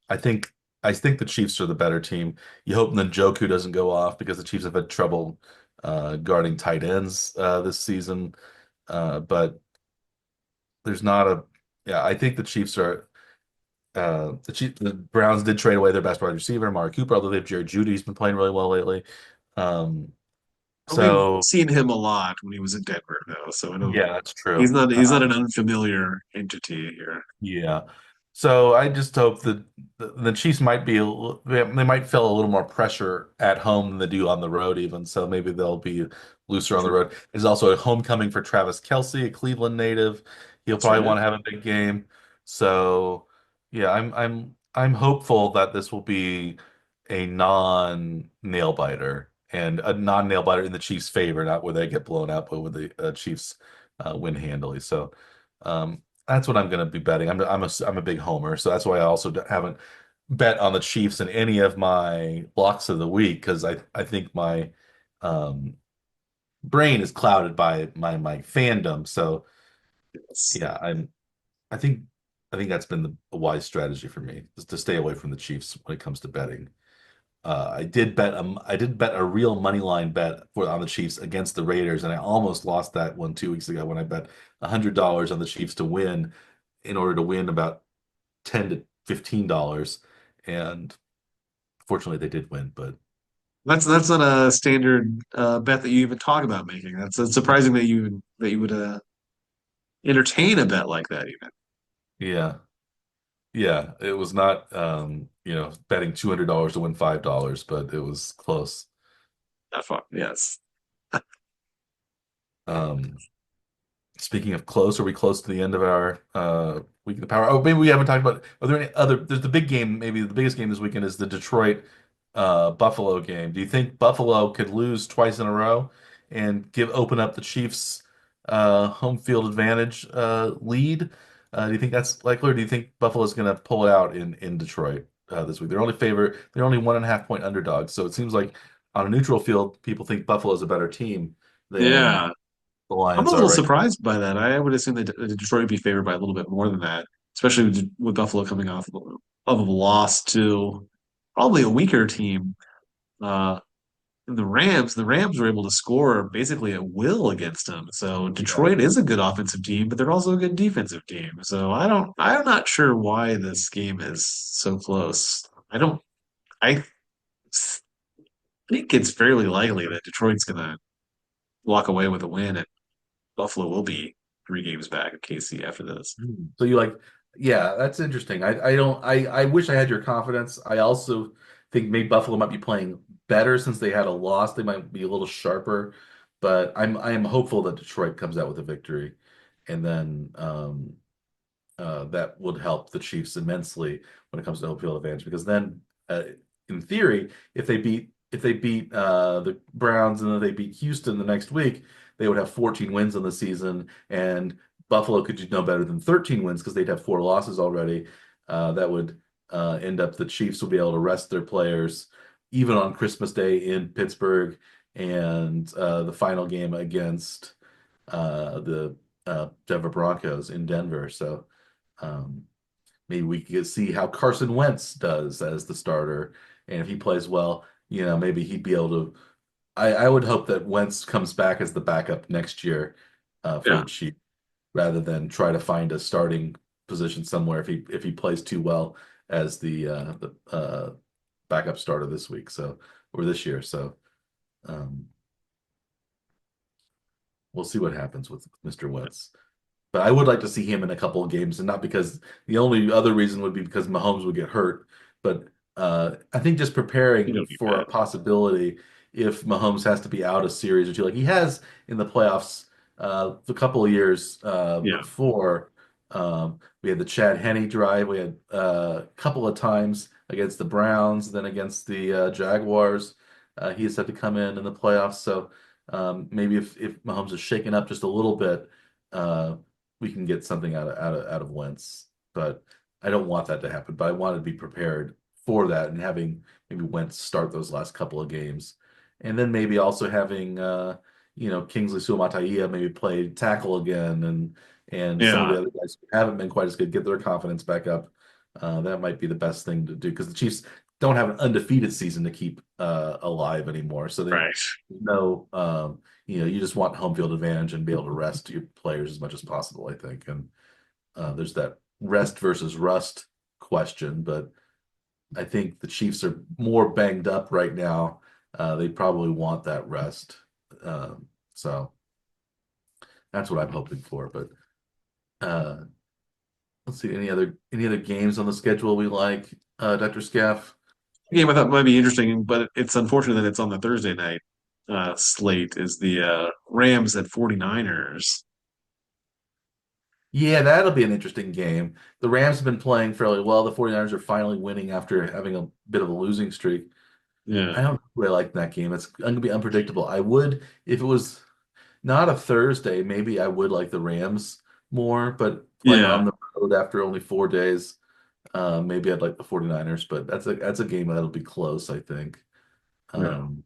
I think I think the Chiefs are the better team. You hope Njoku doesn't go off because the Chiefs have had trouble guarding tight ends this season. But there's not a yeah. I think the Chiefs are the Browns did trade away their best wide receiver, Amari Cooper, although they have Jared Judy. He's been playing really well lately. Um, We've so seen him a lot when he was in Denver, though, so I don't. yeah, that's true. He's not an unfamiliar entity here. Yeah. So I just hope that the Chiefs might be they might feel a little more pressure at home than they do on the road even. So maybe they'll be looser on the True. road. There's also a homecoming for Travis Kelce, a Cleveland native. He'll That's probably right. want to have a big game. So yeah, I'm hopeful that this will be a non-nail biter and a non-nail biter in the Chiefs' favor, not where they get blown out, but where the Chiefs win handily. So um, that's what I'm going to be betting. I'm a big homer, so that's why I also haven't bet on the Chiefs in any of my blocks of the week because I think my um, brain is clouded by my fandom. So Yes. yeah, I think I think that's been a wise strategy for me is to stay away from the Chiefs when it comes to betting. I did bet a real money line bet for on the Chiefs against the Raiders, and I almost lost that one 2 weeks ago when I bet $100 on the Chiefs to win in order to win about $10 to $15. And fortunately, they did win. But That's not a standard bet that you even talk about making. That's surprising that you would entertain a bet like that even. yeah, yeah, it was not betting $200 to win $5, but it was close. That far. Yes. Um, Speaking of close, are we close to the end of our week of the power? Oh, maybe we haven't talked about. Are there any other? There's the big game. Maybe the biggest game this weekend is the Detroit Buffalo game. Do you think Buffalo could lose twice in a row and give open up the Chiefs home field advantage lead? Do you think that's likely, or do you think Buffalo's going to pull it out in Detroit this week? They're only 1.5 point underdogs. So it seems like on a neutral field, people think Buffalo's a better team than Yeah. the I'm a Lions are little right. surprised by that. I would assume that Detroit would be favored by a little bit more than that, especially with Buffalo coming off of a loss to probably a weaker team. Uh, the Rams, were able to score basically at will against them. So Yeah. Detroit is a good offensive team, but they're also a good defensive team. So I'm not sure why this game is so close. I think it's fairly likely that Detroit's gonna walk away with a win, and Buffalo will be 3 games back of KC after this. So you like, yeah, that's interesting. I wish I had your confidence. I also think maybe Buffalo might be playing better since they had a loss. They might be a little sharper, but I am hopeful that Detroit comes out with a victory, and then that would help the Chiefs immensely when it comes to home field advantage because then in theory if they beat the Browns and then they beat Houston the next week they would have 14 wins in the season and Buffalo could do no better than 13 wins because they'd have 4 losses already. That would end up the Chiefs will be able to rest their players even on Christmas Day in Pittsburgh and the final game against the Denver Broncos in Denver. So um, maybe we could see how Carson Wentz does as the starter, and if he plays well, maybe he'd be able to. I would hope that Wentz comes back as the backup next year for Yeah, the Chiefs, rather than try to find a starting position somewhere if he plays too well as the backup starter this week. So or this year. So um, we'll see what happens with Mr. Wentz. But I would like to see him in a couple of games, and not because the only other reason would be because Mahomes would get hurt. But I think just you preparing don't need for a that. possibility if Mahomes has to be out a series or two, like he has in the playoffs a couple of years Yeah, before. We had the Chad Henne drive. We had a couple of times against the Browns, then against the Jaguars. He has had to come in the playoffs. So maybe if Mahomes is shaken up just a little bit. Uh, we can get something out of Wentz. But I don't want that to happen. But I want to be prepared for that and having maybe Wentz start those last couple of games, and then maybe also having Kingsley Suamataia maybe play tackle again, and some of Yeah, the other guys who haven't been quite as good get their confidence back up. That might be the best thing to do because the Chiefs don't have an undefeated season to keep alive anymore. So they right. know, you just want home field advantage and be able to rest your players as much as possible, I think. And there's that rest versus rust question, but I think the Chiefs are more banged up right now. They probably want that rest. So that's what I'm hoping for. But uh, let's see any other games on the schedule we like, Dr. Scaff. Game I thought might be interesting, but it's unfortunate that it's on the Thursday night slate is the Rams at 49ers. Yeah, that'll be an interesting game. The Rams have been playing fairly well. The 49ers are finally winning after having a bit of a losing streak. I Yeah. don't really like that game. It's going to be unpredictable. I would, if it was not a Thursday, maybe I would like the Rams more, but playing Yeah. on the road after only 4 days, maybe I'd like the 49ers, but that's a game that'll be close, I think. Yeah. Um,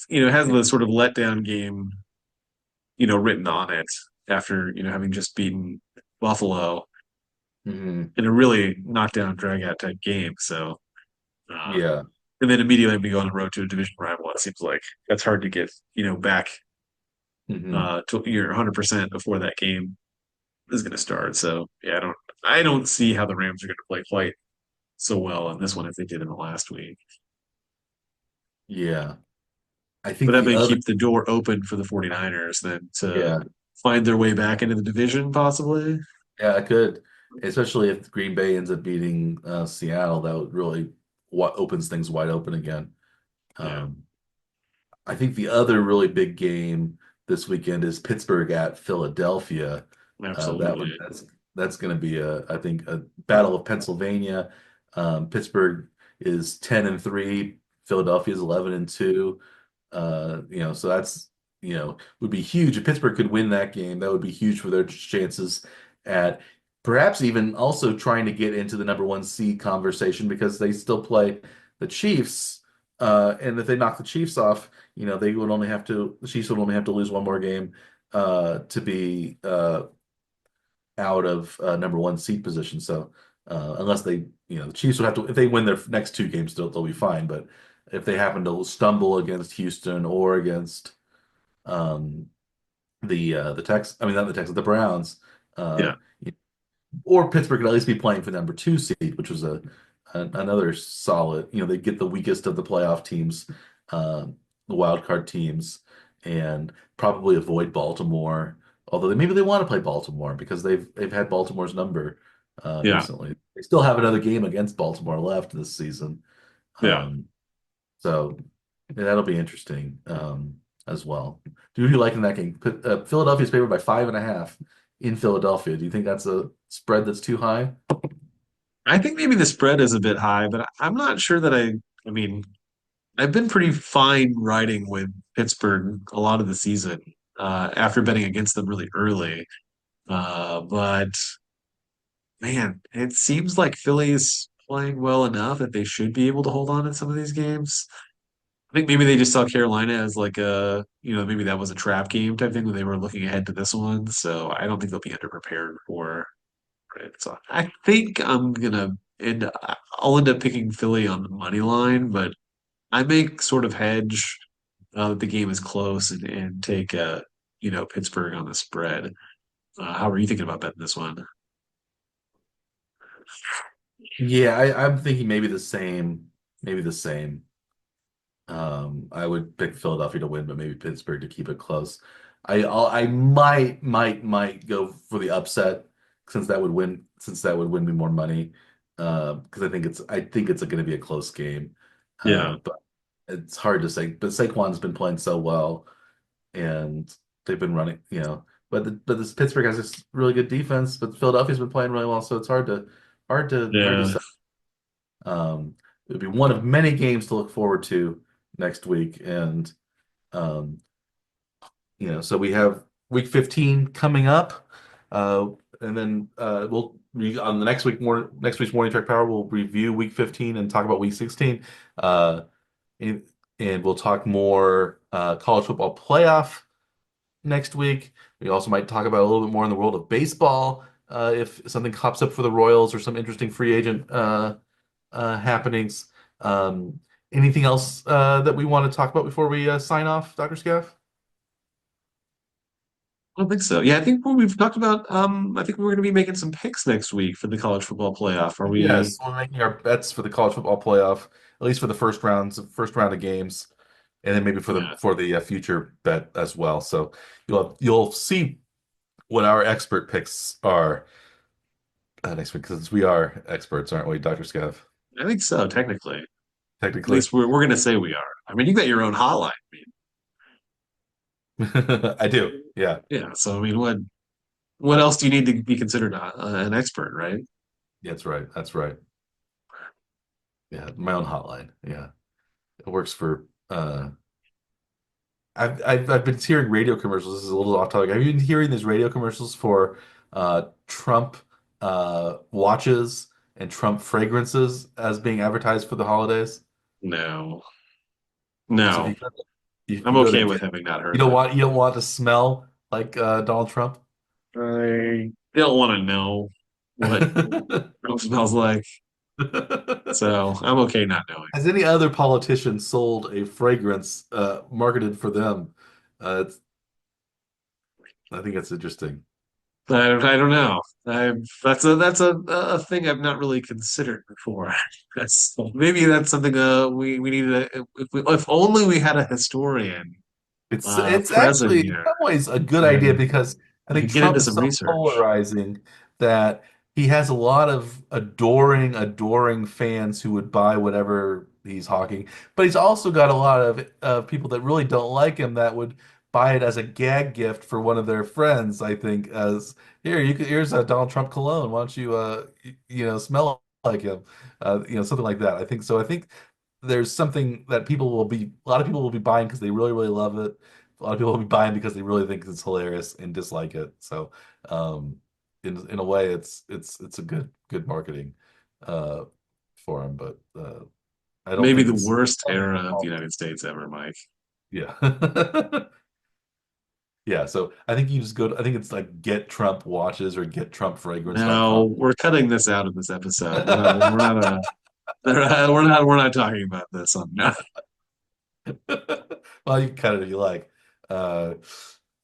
It has the sort of letdown game, written on it after, having just beaten Buffalo mhm. in a really knockdown, drag out type game. So, uh, Yeah. and then immediately be on the road to a division rival. It seems like that's hard to get, back hmm to your 100% before that game is going to start. So, yeah, I don't see how the Rams are going to play quite so well in this one as they did in the last week. Yeah. I But think that the may other, keep the door open for the 49ers then to yeah, find their way back into the division, possibly. yeah, I could, especially if Green Bay ends up beating Seattle, that would really what opens things wide open again. Yeah, Um, I think the other really big game this weekend is Pittsburgh at Philadelphia. That absolutely. one that's going to be I think a battle of Pennsylvania. Pittsburgh is 10-3, Philadelphia is 11-2. So that's would be huge if Pittsburgh could win that game. That would be huge for their chances at perhaps even also trying to get into the number one seed conversation because they still play the Chiefs. And if they knock the Chiefs off, the Chiefs would only have to lose one more game to be out of number one seed position. So unless the Chiefs would have to, if they win their next two games, they'll be fine. But if they happen to stumble against Houston or against um, the Tex, I mean not the Texans, the Browns, uh, Yeah, or Pittsburgh could at least be playing for the number two seed, which was another solid. They get the weakest of the playoff teams, the wild card teams, and probably avoid Baltimore. Although maybe they want to play Baltimore because they've had Baltimore's number yeah, recently. They still have another game against Baltimore left this season, yeah. um, so yeah, that'll be interesting as well. Do you like in that game? Philadelphia's favored by 5.5 in Philadelphia. Do you think that's a spread that's too high? I think maybe the spread is a bit high, but I'm not sure that I mean, I've been pretty fine riding with Pittsburgh a lot of the season after betting against them really early. But man, it seems like Philly's playing well enough that they should be able to hold on in some of these games. I think maybe they just saw Carolina as like maybe that was a trap game type thing when they were looking ahead to this one. So I don't think they'll be underprepared for it. So I think I'll end up picking Philly on the money line, but I make sort of hedge that the game is close and take Pittsburgh on the spread. How are you thinking about betting this one? Yeah, I'm thinking maybe the same. Maybe the same. I would pick Philadelphia to win, but maybe Pittsburgh to keep it close. I might go for the upset since that would win me more money. Because I think it's going to be a close game. Yeah, But it's hard to say. But Saquon's been playing so well, and they've been running. But this Pittsburgh has this really good defense, but Philadelphia's been playing really well, so it's hard to yeah, say. It would be one of many games to look forward to next week, and um, so we have week 15 coming up, and then on the next week's Morning Track Power we'll review week 15 and talk about week 16. Uh, and we'll talk more college football playoff next week. We also might talk about a little bit more in the world of baseball if something pops up for the Royals or some interesting free agent happenings. Um, Anything else that we want to talk about before we sign off, Dr. Scaff? I don't think so. Yeah, I think what we've talked about, I think we're going to be making some picks next week for the college football playoff. Are we? Yes, we're making our bets for the college football playoff, at least for the first round of games, and then maybe Yeah, for the future bet as well. So you'll see what our expert picks are next week because we are experts, aren't we, Dr. Scaff? I think so, technically. At Technically, least we're going to say we are. I mean, you got your own hotline. I do. Yeah, Yeah, so I mean, what else do you need to be considered an expert, right? that's right. That's right. Yeah, my own hotline. Yeah, it works for. I've been hearing radio commercials. This is a little off topic. Have you been hearing these radio commercials for Trump watches and Trump fragrances as being advertised for the holidays? No, So if no, if I'm you go to okay with get, having not heard that. you don't want to smell like Donald Trump. I don't want to know what it smells like, so I'm okay not knowing. Has any other politician sold a fragrance marketed for them? I think it's interesting. I don't know. That's a thing I've not really considered before. Maybe that's something we need to if only we had a historian It's present actually in here, some ways a good idea and because I we think could get Trump into is some so research. polarizing that he has a lot of adoring fans who would buy whatever he's hawking. But he's also got a lot of people that really don't like him that would buy it as a gag gift for one of their friends, I think, as here's a Donald Trump cologne. Why don't you smell like him? Something like that. I think so. I think there's something that a lot of people will be buying because they really, really love it. A lot of people will be buying because they really think it's hilarious and dislike it. So, um, in a way, it's a good marketing uh, for him. But I don't Maybe think the it's worst era of the United States ever, Mike. yeah. Yeah, so I think you just go I think it's like get Trump watches or No, gettrumpfragrance.com. we're cutting this out of this episode. We're not talking about this on no. Well, you can cut it if you like. Uh,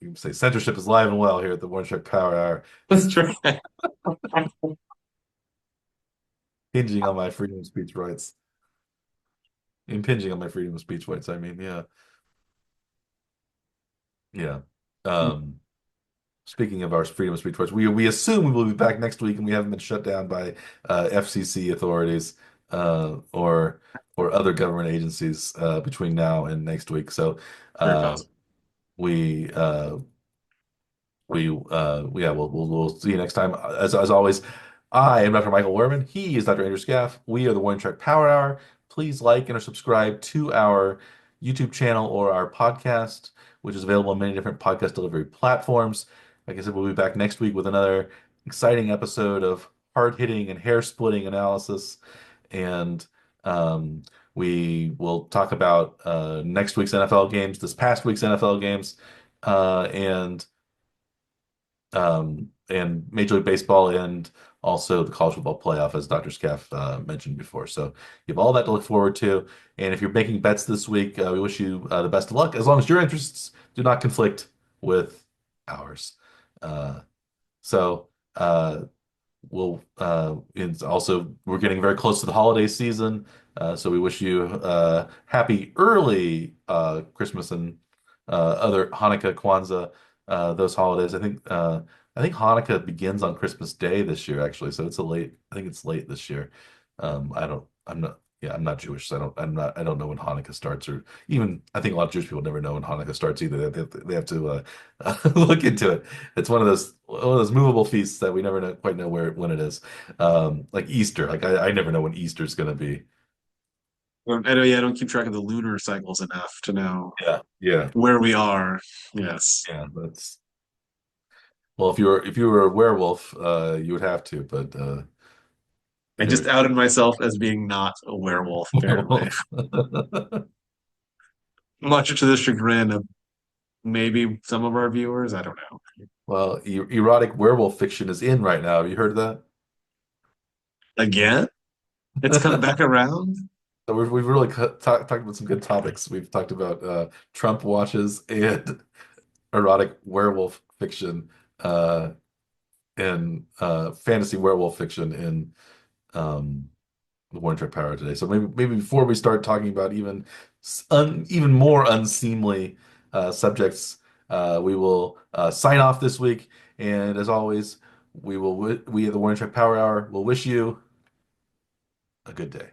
you can say censorship is live and well here at the One Check Power Hour, That's right. hinging on my freedom of speech rights. Impinging on my freedom of speech rights, I mean, yeah. Yeah. Um, Speaking of our freedom of speech rights, we assume we will be back next week and we haven't been shut down by FCC authorities or other government agencies between now and next week. So Very uh, possible. we yeah, we'll see you next time. As always, I am Dr. Michael Werman. He is Dr. Andrew Scaff. We are the One Track Power Hour. Please like and or subscribe to our YouTube channel or our podcast, which is available on many different podcast delivery platforms. Like I said, we'll be back next week with another exciting episode of hard-hitting and hair-splitting analysis. And um, we will talk about next week's NFL games, this past week's NFL games, and Major League Baseball and also the college football playoff, as Dr. Scaff mentioned before. So you have all that to look forward to. And if you're making bets this week, we wish you the best of luck, as long as your interests do not conflict with ours. Uh, so we'll it's also we're getting very close to the holiday season, so we wish you happy early Christmas and other Hanukkah, Kwanzaa, those holidays. I think Hanukkah begins on Christmas Day this year, actually, so it's a late. I think it's late this year. I don't. I'm not. Yeah, I'm not Jewish, so I don't. I'm not. I don't know when Hanukkah starts, or even I think a lot of Jewish people never know when Hanukkah starts either. They have to look into it. It's one of those movable feasts that we never quite know when it is. Like Easter. Like I never know when Easter's going to be. I know, yeah, I don't keep track of the lunar cycles enough to know Yeah, yeah, where we are. Yes. yeah. That's well, if you were a werewolf, you would have to, but I just you're outed myself as being not a werewolf, apparently. much to the chagrin of maybe some of our viewers. I don't know. Well, erotic werewolf fiction is in right now. Have you heard of Again, it's coming back that? around. So we've really talked about some good topics. We've talked about Trump watches and erotic werewolf fiction uh, and fantasy werewolf fiction in the War and Trek Power today. So maybe before we start talking about even more unseemly subjects, we will sign off this week. And as always, we at the War and Trek Power Hour will wish you a good day.